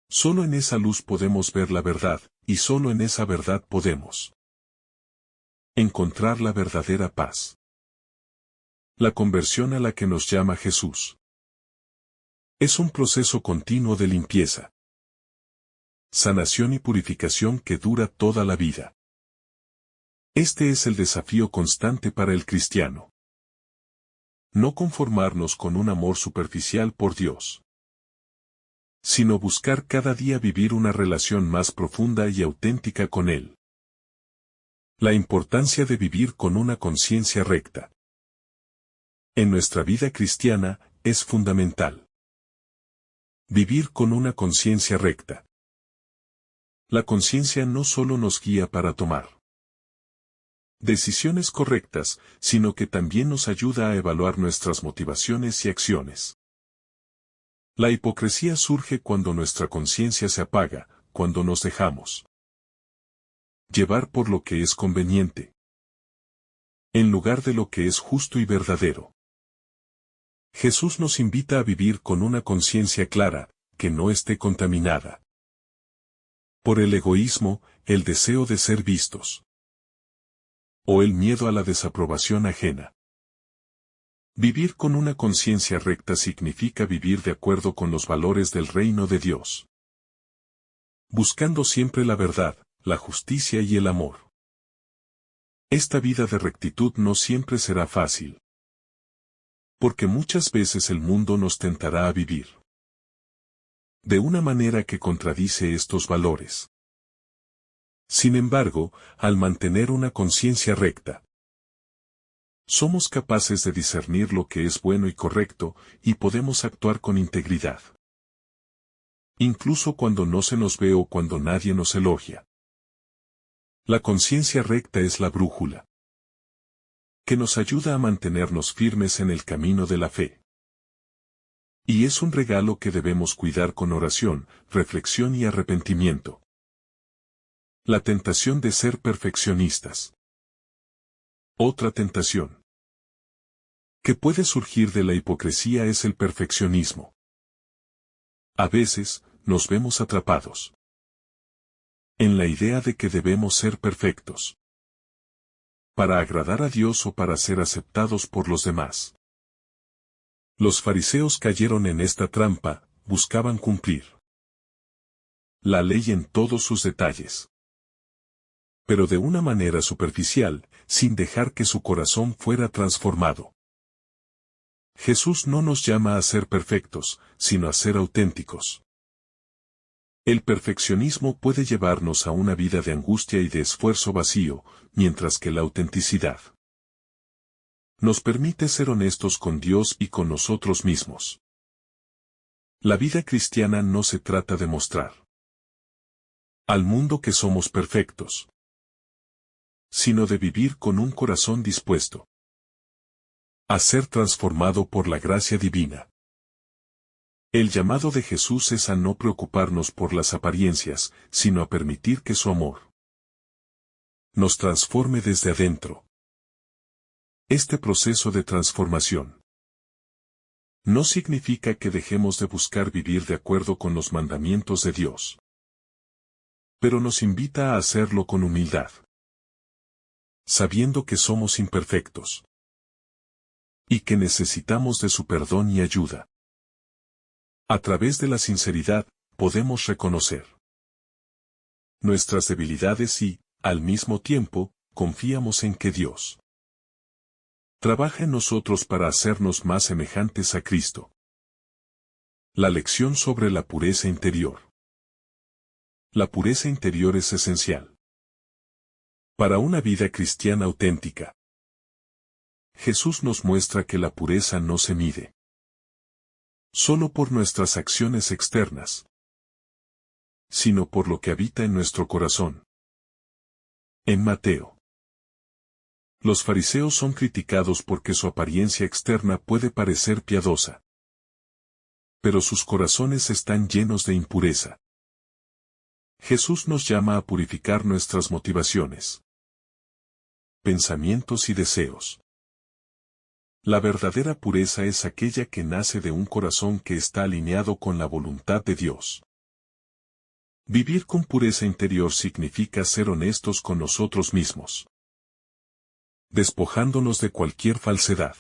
Solo en esa luz podemos ver la verdad, y solo en esa verdad podemos encontrar la verdadera paz. La conversión a la que nos llama Jesús es un proceso continuo de limpieza, sanación y purificación que dura toda la vida. Este es el desafío constante para el cristiano. No conformarnos con un amor superficial por Dios, sino buscar cada día vivir una relación más profunda y auténtica con Él. La importancia de vivir con una conciencia recta en nuestra vida cristiana es fundamental. Vivir con una conciencia recta. La conciencia no solo nos guía para tomar decisiones correctas, sino que también nos ayuda a evaluar nuestras motivaciones y acciones. La hipocresía surge cuando nuestra conciencia se apaga, cuando nos dejamos llevar por lo que es conveniente, en lugar de lo que es justo y verdadero. Jesús nos invita a vivir con una conciencia clara, que no esté contaminada por el egoísmo, el deseo de ser vistos o el miedo a la desaprobación ajena. Vivir con una conciencia recta significa vivir de acuerdo con los valores del reino de Dios, buscando siempre la verdad, la justicia y el amor. Esta vida de rectitud no siempre será fácil, porque muchas veces el mundo nos tentará a vivir de una manera que contradice estos valores. Sin embargo, al mantener una conciencia recta, somos capaces de discernir lo que es bueno y correcto, y podemos actuar con integridad, incluso cuando no se nos ve o cuando nadie nos elogia. La conciencia recta es la brújula que nos ayuda a mantenernos firmes en el camino de la fe. Y es un regalo que debemos cuidar con oración, reflexión y arrepentimiento. La tentación de ser perfeccionistas. Otra tentación que puede surgir de la hipocresía es el perfeccionismo. A veces, nos vemos atrapados en la idea de que debemos ser perfectos para agradar a Dios o para ser aceptados por los demás. Los fariseos cayeron en esta trampa, buscaban cumplir la ley en todos sus detalles, pero de una manera superficial, sin dejar que su corazón fuera transformado. Jesús no nos llama a ser perfectos, sino a ser auténticos. El perfeccionismo puede llevarnos a una vida de angustia y de esfuerzo vacío, mientras que la autenticidad nos permite ser honestos con Dios y con nosotros mismos. La vida cristiana no se trata de mostrar al mundo que somos perfectos, sino de vivir con un corazón dispuesto a ser transformado por la gracia divina. El llamado de Jesús es a no preocuparnos por las apariencias, sino a permitir que su amor nos transforme desde adentro. Este proceso de transformación no significa que dejemos de buscar vivir de acuerdo con los mandamientos de Dios, pero nos invita a hacerlo con humildad, sabiendo que somos imperfectos y que necesitamos de su perdón y ayuda. A través de la sinceridad, podemos reconocer nuestras debilidades y, al mismo tiempo, confiamos en que Dios trabaja en nosotros para hacernos más semejantes a Cristo. La lección sobre la pureza interior. La pureza interior es esencial para una vida cristiana auténtica. Jesús nos muestra que la pureza no se mide solo por nuestras acciones externas, sino por lo que habita en nuestro corazón. En Mateo, los fariseos son criticados porque su apariencia externa puede parecer piadosa, pero sus corazones están llenos de impureza. Jesús nos llama a purificar nuestras motivaciones, pensamientos y deseos. La verdadera pureza es aquella que nace de un corazón que está alineado con la voluntad de Dios. Vivir con pureza interior significa ser honestos con nosotros mismos, despojándonos de cualquier falsedad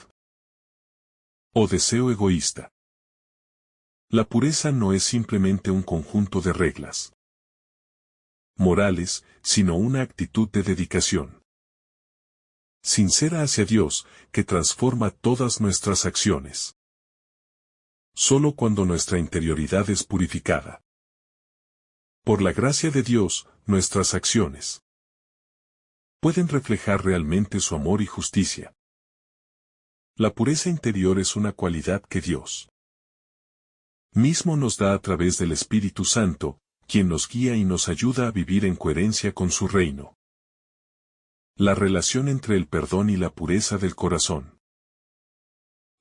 o deseo egoísta. La pureza no es simplemente un conjunto de reglas morales, sino una actitud de dedicación sincera hacia Dios, que transforma todas nuestras acciones. Solo cuando nuestra interioridad es purificada por la gracia de Dios, nuestras acciones pueden reflejar realmente su amor y justicia. La pureza interior es una cualidad que Dios mismo nos da a través del Espíritu Santo, quien nos guía y nos ayuda a vivir en coherencia con su reino. La relación entre el perdón y la pureza del corazón.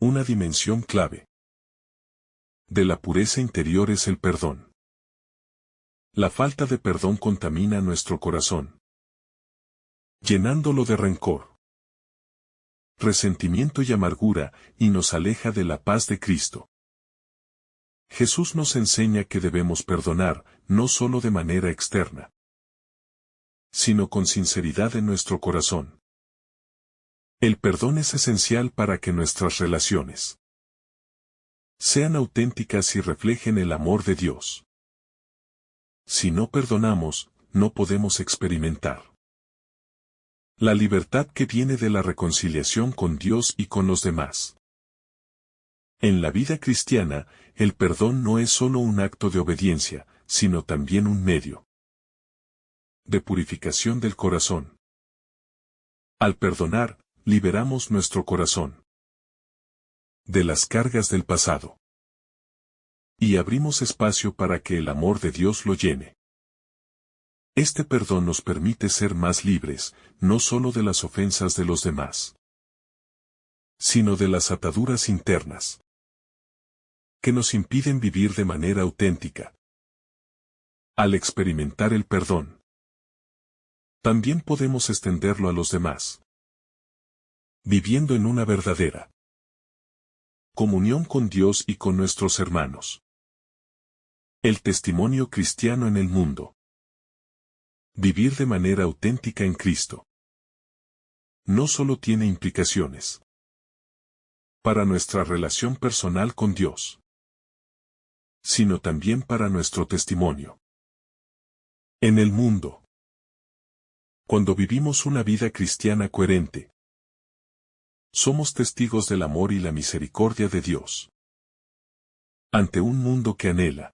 Una dimensión clave de la pureza interior es el perdón. La falta de perdón contamina nuestro corazón, llenándolo de rencor, resentimiento y amargura, y nos aleja de la paz de Cristo. Jesús nos enseña que debemos perdonar, no solo de manera externa, sino con sinceridad en nuestro corazón. El perdón es esencial para que nuestras relaciones sean auténticas y reflejen el amor de Dios. Si no perdonamos, no podemos experimentar la libertad que viene de la reconciliación con Dios y con los demás. En la vida cristiana, el perdón no es solo un acto de obediencia, sino también un medio de purificación del corazón. Al perdonar, liberamos nuestro corazón de las cargas del pasado y abrimos espacio para que el amor de Dios lo llene. Este perdón nos permite ser más libres, no solo de las ofensas de los demás, sino de las ataduras internas que nos impiden vivir de manera auténtica. Al experimentar el perdón, también podemos extenderlo a los demás, viviendo en una verdadera comunión con Dios y con nuestros hermanos. El testimonio cristiano en el mundo. Vivir de manera auténtica en Cristo no solo tiene implicaciones para nuestra relación personal con Dios, sino también para nuestro testimonio en el mundo. Cuando vivimos una vida cristiana coherente, somos testigos del amor y la misericordia de Dios ante un mundo que anhela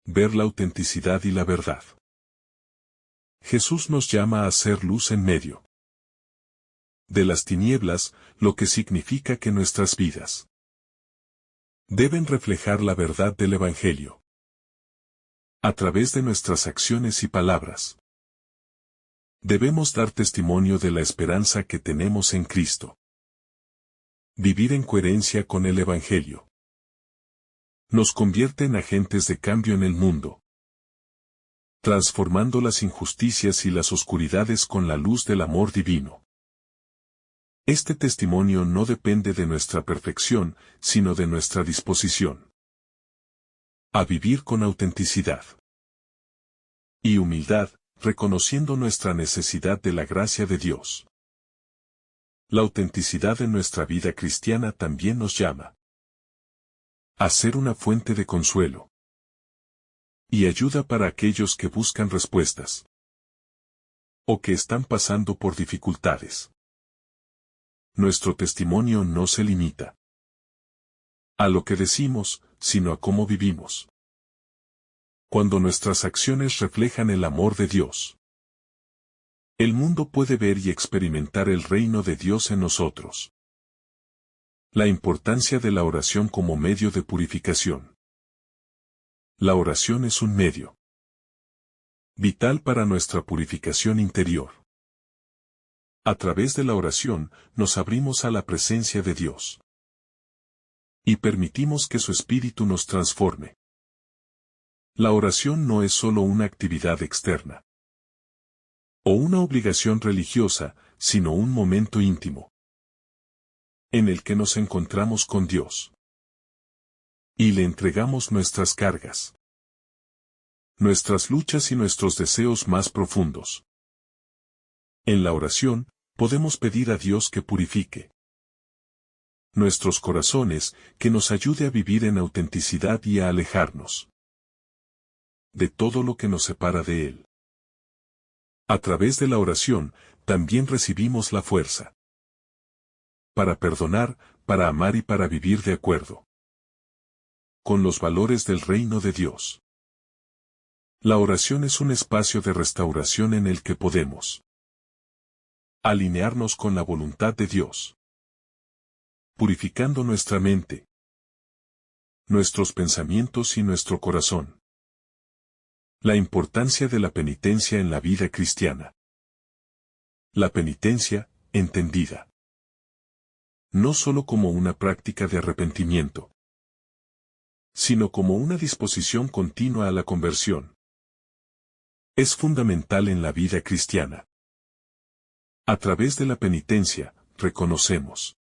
ver la autenticidad y la verdad. Jesús nos llama a ser luz en medio de las tinieblas, lo que significa que nuestras vidas deben reflejar la verdad del Evangelio a través de nuestras acciones y palabras. Debemos dar testimonio de la esperanza que tenemos en Cristo. Vivir en coherencia con el Evangelio nos convierte en agentes de cambio en el mundo, transformando las injusticias y las oscuridades con la luz del amor divino. Este testimonio no depende de nuestra perfección, sino de nuestra disposición a vivir con autenticidad y humildad, reconociendo nuestra necesidad de la gracia de Dios. La autenticidad en nuestra vida cristiana también nos llama a ser una fuente de consuelo y ayuda para aquellos que buscan respuestas o que están pasando por dificultades. Nuestro testimonio no se limita a lo que decimos, sino a cómo vivimos. Cuando nuestras acciones reflejan el amor de Dios, el mundo puede ver y experimentar el reino de Dios en nosotros. La importancia de la oración como medio de purificación. La oración es un medio vital para nuestra purificación interior. A través de la oración, nos abrimos a la presencia de Dios y permitimos que su Espíritu nos transforme. La oración no es solo una actividad externa o una obligación religiosa, sino un momento íntimo en el que nos encontramos con Dios y le entregamos nuestras cargas, nuestras luchas y nuestros deseos más profundos. En la oración, podemos pedir a Dios que purifique nuestros corazones, que nos ayude a vivir en autenticidad y a alejarnos de todo lo que nos separa de Él. A través de la oración, también recibimos la fuerza para perdonar, para amar y para vivir de acuerdo con los valores del reino de Dios. La oración es un espacio de restauración en el que podemos alinearnos con la voluntad de Dios, purificando nuestra mente, nuestros pensamientos y nuestro corazón. La importancia de la penitencia en la vida cristiana. La penitencia, entendida no solo como una práctica de arrepentimiento, sino como una disposición continua a la conversión, es fundamental en la vida cristiana. A través de la penitencia, reconocemos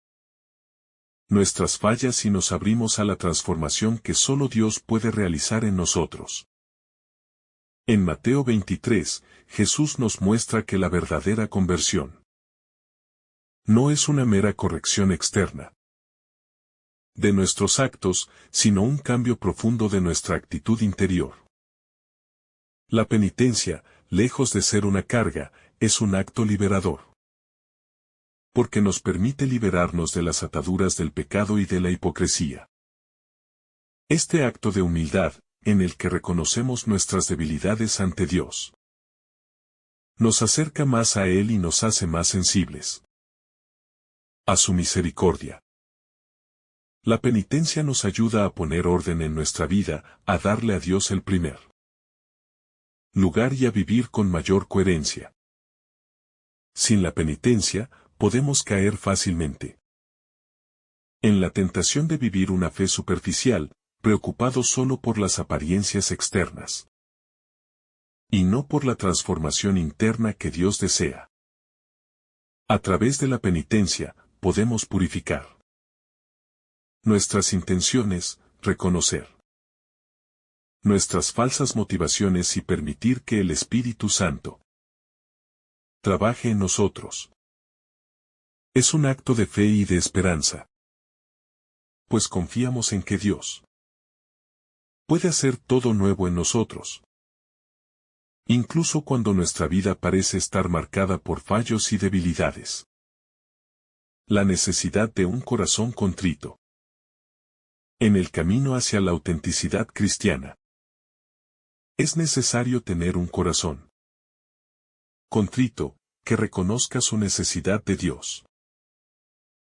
nuestras fallas y nos abrimos a la transformación que solo Dios puede realizar en nosotros. En Mateo 23, Jesús nos muestra que la verdadera conversión no es una mera corrección externa de nuestros actos, sino un cambio profundo de nuestra actitud interior. La penitencia, lejos de ser una carga, es un acto liberador, porque nos permite liberarnos de las ataduras del pecado y de la hipocresía. Este acto de humildad, en el que reconocemos nuestras debilidades ante Dios, nos acerca más a Él y nos hace más sensibles a su misericordia. La penitencia nos ayuda a poner orden en nuestra vida, a darle a Dios el primer lugar y a vivir con mayor coherencia. Sin la penitencia, podemos caer fácilmente en la tentación de vivir una fe superficial, preocupados solo por las apariencias externas y no por la transformación interna que Dios desea. A través de la penitencia, podemos purificar nuestras intenciones, reconocer nuestras falsas motivaciones y permitir que el Espíritu Santo trabaje en nosotros. Es un acto de fe y de esperanza, pues confiamos en que Dios puede hacer todo nuevo en nosotros, incluso cuando nuestra vida parece estar marcada por fallos y debilidades. La necesidad de un corazón contrito en el camino hacia la autenticidad cristiana. Es necesario tener un corazón contrito, que reconozca su necesidad de Dios.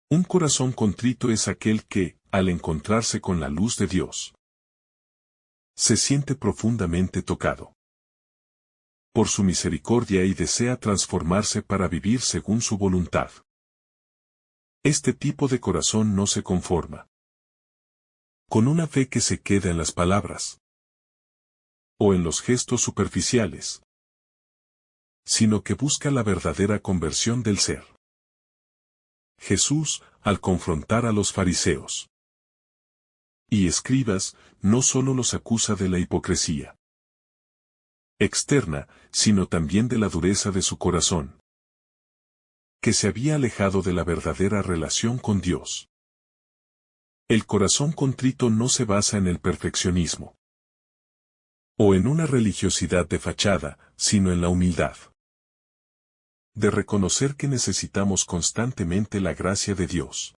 Un corazón contrito es aquel que, al encontrarse con la luz de Dios, se siente profundamente tocado por su misericordia y desea transformarse para vivir según su voluntad. Este tipo de corazón no se conforma con una fe que se queda en las palabras o en los gestos superficiales, sino que busca la verdadera conversión del ser. Jesús, al confrontar a los fariseos y escribas, no solo los acusa de la hipocresía externa, sino también de la dureza de su corazón, que se había alejado de la verdadera relación con Dios. El corazón contrito no se basa en el perfeccionismo o en una religiosidad de fachada, sino en la humildad de reconocer que necesitamos constantemente la gracia de Dios.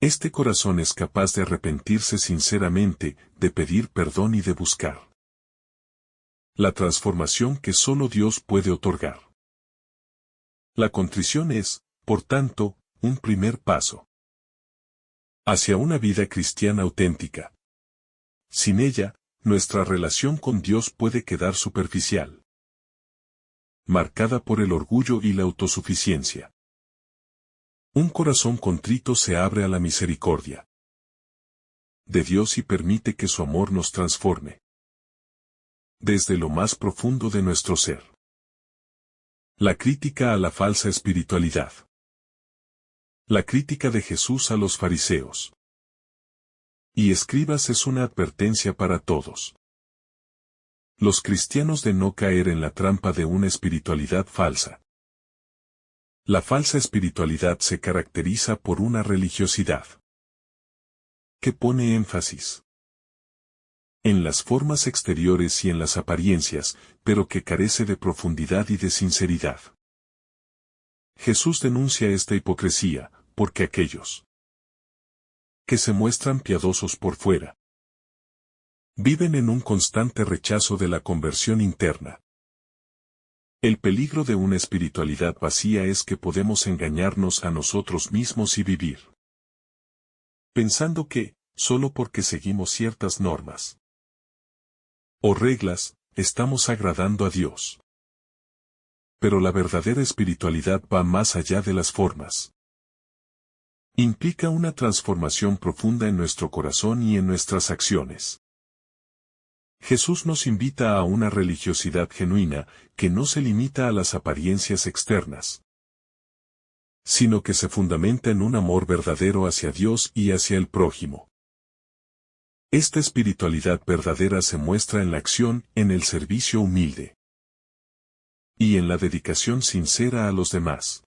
Este corazón es capaz de arrepentirse sinceramente, de pedir perdón y de buscar la transformación que solo Dios puede otorgar. La contrición es, por tanto, un primer paso hacia una vida cristiana auténtica. Sin ella, nuestra relación con Dios puede quedar superficial, marcada por el orgullo y la autosuficiencia. Un corazón contrito se abre a la misericordia de Dios y permite que su amor nos transforme desde lo más profundo de nuestro ser. La crítica a la falsa espiritualidad. La crítica de Jesús a los fariseos y escribas es una advertencia para todos los cristianos de no caer en la trampa de una espiritualidad falsa. La falsa espiritualidad se caracteriza por una religiosidad que pone énfasis en las formas exteriores y en las apariencias, pero que carece de profundidad y de sinceridad. Jesús denuncia esta hipocresía, porque aquellos que se muestran piadosos por fuera viven en un constante rechazo de la conversión interna. El peligro de una espiritualidad vacía es que podemos engañarnos a nosotros mismos y vivir pensando que, solo porque seguimos ciertas normas o reglas, estamos agradando a Dios. Pero la verdadera espiritualidad va más allá de las formas. Implica una transformación profunda en nuestro corazón y en nuestras acciones. Jesús nos invita a una religiosidad genuina, que no se limita a las apariencias externas, sino que se fundamenta en un amor verdadero hacia Dios y hacia el prójimo. Esta espiritualidad verdadera se muestra en la acción, en el servicio humilde y en la dedicación sincera a los demás.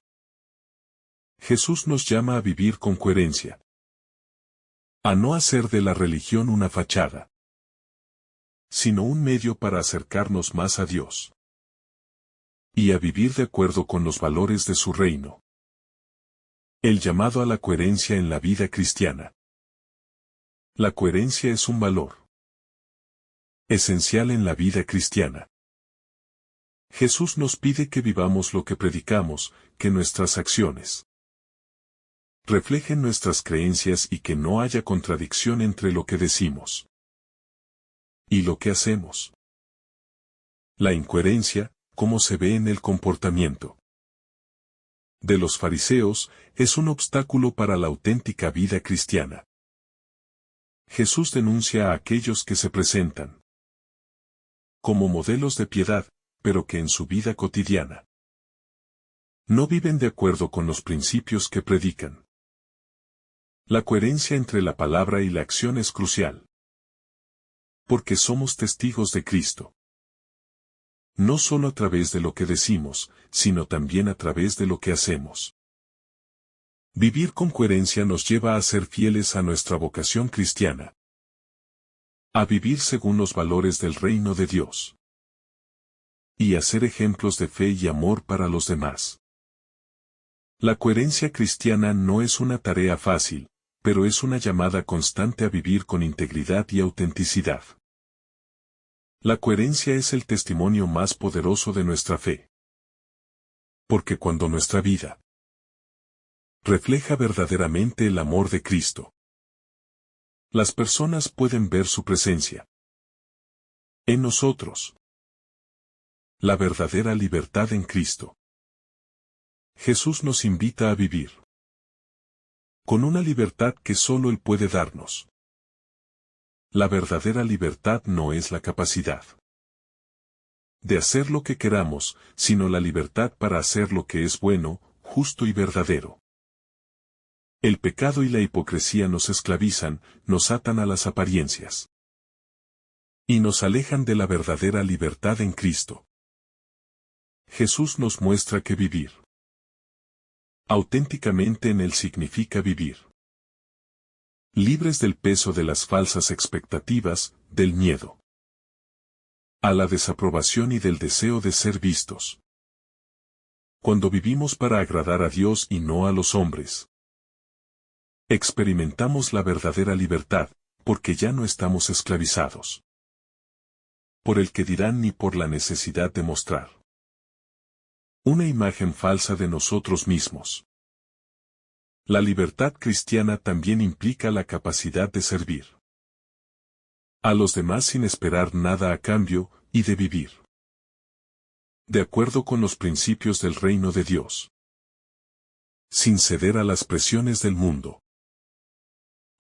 Jesús nos llama a vivir con coherencia, a no hacer de la religión una fachada, sino un medio para acercarnos más a Dios, y a vivir de acuerdo con los valores de su reino. El llamado a la coherencia en la vida cristiana. La coherencia es un valor esencial en la vida cristiana. Jesús nos pide que vivamos lo que predicamos, que nuestras acciones reflejen nuestras creencias y que no haya contradicción entre lo que decimos y lo que hacemos. La incoherencia, como se ve en el comportamiento de los fariseos, es un obstáculo para la auténtica vida cristiana. Jesús denuncia a aquellos que se presentan como modelos de piedad, pero que en su vida cotidiana no viven de acuerdo con los principios que predican. La coherencia entre la palabra y la acción es crucial, porque somos testigos de Cristo. No solo a través de lo que decimos, sino también a través de lo que hacemos. Vivir con coherencia nos lleva a ser fieles a nuestra vocación cristiana, a vivir según los valores del reino de Dios, y a ser ejemplos de fe y amor para los demás. La coherencia cristiana no es una tarea fácil, pero es una llamada constante a vivir con integridad y autenticidad. La coherencia es el testimonio más poderoso de nuestra fe. Porque cuando nuestra vida refleja verdaderamente el amor de Cristo, las personas pueden ver su presencia en nosotros. La verdadera libertad en Cristo. Jesús nos invita a vivir con una libertad que solo Él puede darnos. La verdadera libertad no es la capacidad de hacer lo que queramos, sino la libertad para hacer lo que es bueno, justo y verdadero. El pecado y la hipocresía nos esclavizan, nos atan a las apariencias y nos alejan de la verdadera libertad en Cristo. Jesús nos muestra que vivir auténticamente en Él significa vivir libres del peso de las falsas expectativas, del miedo a la desaprobación y del deseo de ser vistos. Cuando vivimos para agradar a Dios y no a los hombres, experimentamos la verdadera libertad, porque ya no estamos esclavizados por el que dirán ni por la necesidad de mostrar una imagen falsa de nosotros mismos. La libertad cristiana también implica la capacidad de servir a los demás sin esperar nada a cambio, y de vivir de acuerdo con los principios del reino de Dios, sin ceder a las presiones del mundo.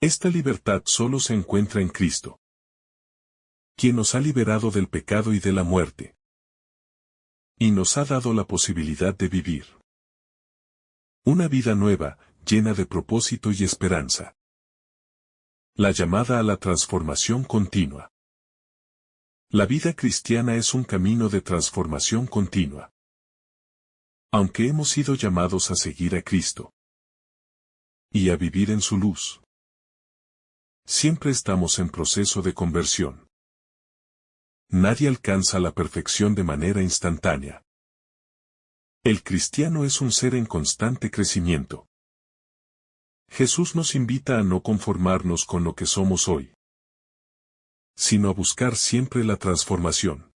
Esta libertad solo se encuentra en Cristo, quien nos ha liberado del pecado y de la muerte, y nos ha dado la posibilidad de vivir una vida nueva, llena de propósito y esperanza. La llamada a la transformación continua. La vida cristiana es un camino de transformación continua. Aunque hemos sido llamados a seguir a Cristo y a vivir en su luz, siempre estamos en proceso de conversión. Nadie alcanza la perfección de manera instantánea. El cristiano es un ser en constante crecimiento. Jesús nos invita a no conformarnos con lo que somos hoy, sino a buscar siempre la transformación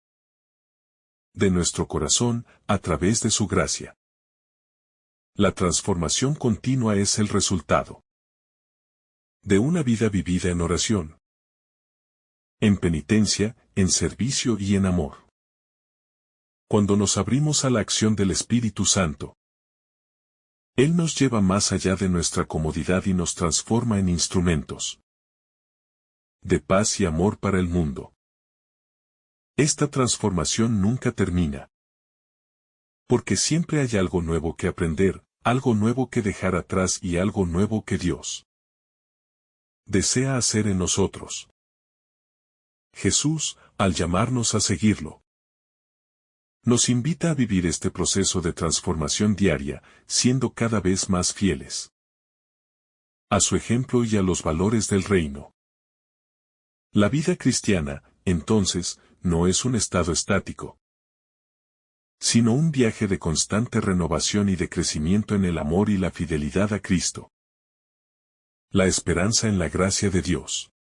de nuestro corazón a través de su gracia. La transformación continua es el resultado de una vida vivida en oración, en penitencia, en servicio y en amor. Cuando nos abrimos a la acción del Espíritu Santo, Él nos lleva más allá de nuestra comodidad y nos transforma en instrumentos de paz y amor para el mundo. Esta transformación nunca termina, porque siempre hay algo nuevo que aprender, algo nuevo que dejar atrás y algo nuevo que Dios desea hacer en nosotros. Jesús, al llamarnos a seguirlo, nos invita a vivir este proceso de transformación diaria, siendo cada vez más fieles a su ejemplo y a los valores del reino. La vida cristiana, entonces, no es un estado estático, sino un viaje de constante renovación y de crecimiento en el amor y la fidelidad a Cristo. La esperanza en la gracia de Dios.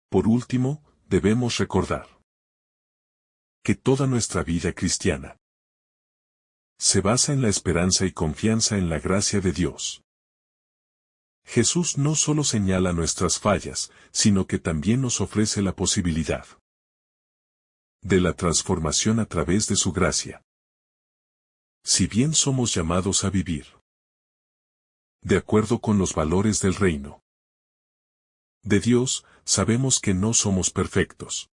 Por último, debemos recordar que toda nuestra vida cristiana se basa en la esperanza y confianza en la gracia de Dios. Jesús no solo señala nuestras fallas, sino que también nos ofrece la posibilidad de la transformación a través de su gracia. Si bien somos llamados a vivir de acuerdo con los valores del reino de Dios, sabemos que no somos perfectos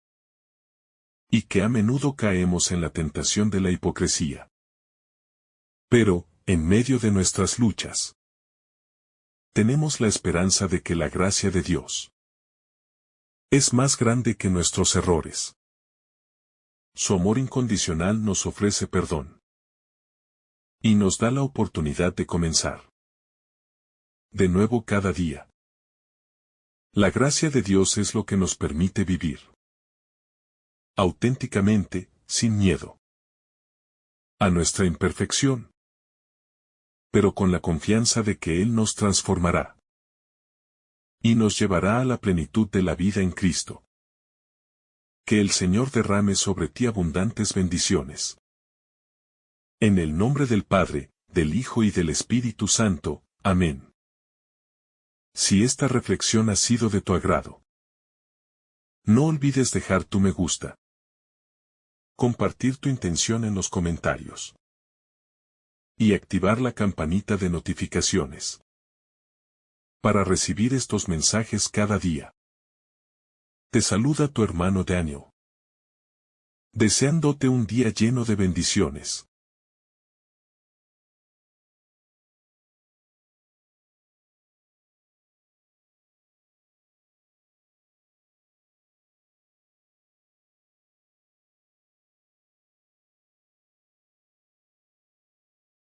y que a menudo caemos en la tentación de la hipocresía. Pero, en medio de nuestras luchas, tenemos la esperanza de que la gracia de Dios es más grande que nuestros errores. Su amor incondicional nos ofrece perdón y nos da la oportunidad de comenzar de nuevo cada día. La gracia de Dios es lo que nos permite vivir auténticamente, sin miedo a nuestra imperfección, pero con la confianza de que Él nos transformará y nos llevará a la plenitud de la vida en Cristo. Que el Señor derrame sobre ti abundantes bendiciones. En el nombre del Padre, del Hijo y del Espíritu Santo. Amén. Si esta reflexión ha sido de tu agrado, no olvides dejar tu me gusta, compartir tu intención en los comentarios y activar la campanita de notificaciones para recibir estos mensajes cada día. Te saluda tu hermano Daniel, deseándote un día lleno de bendiciones.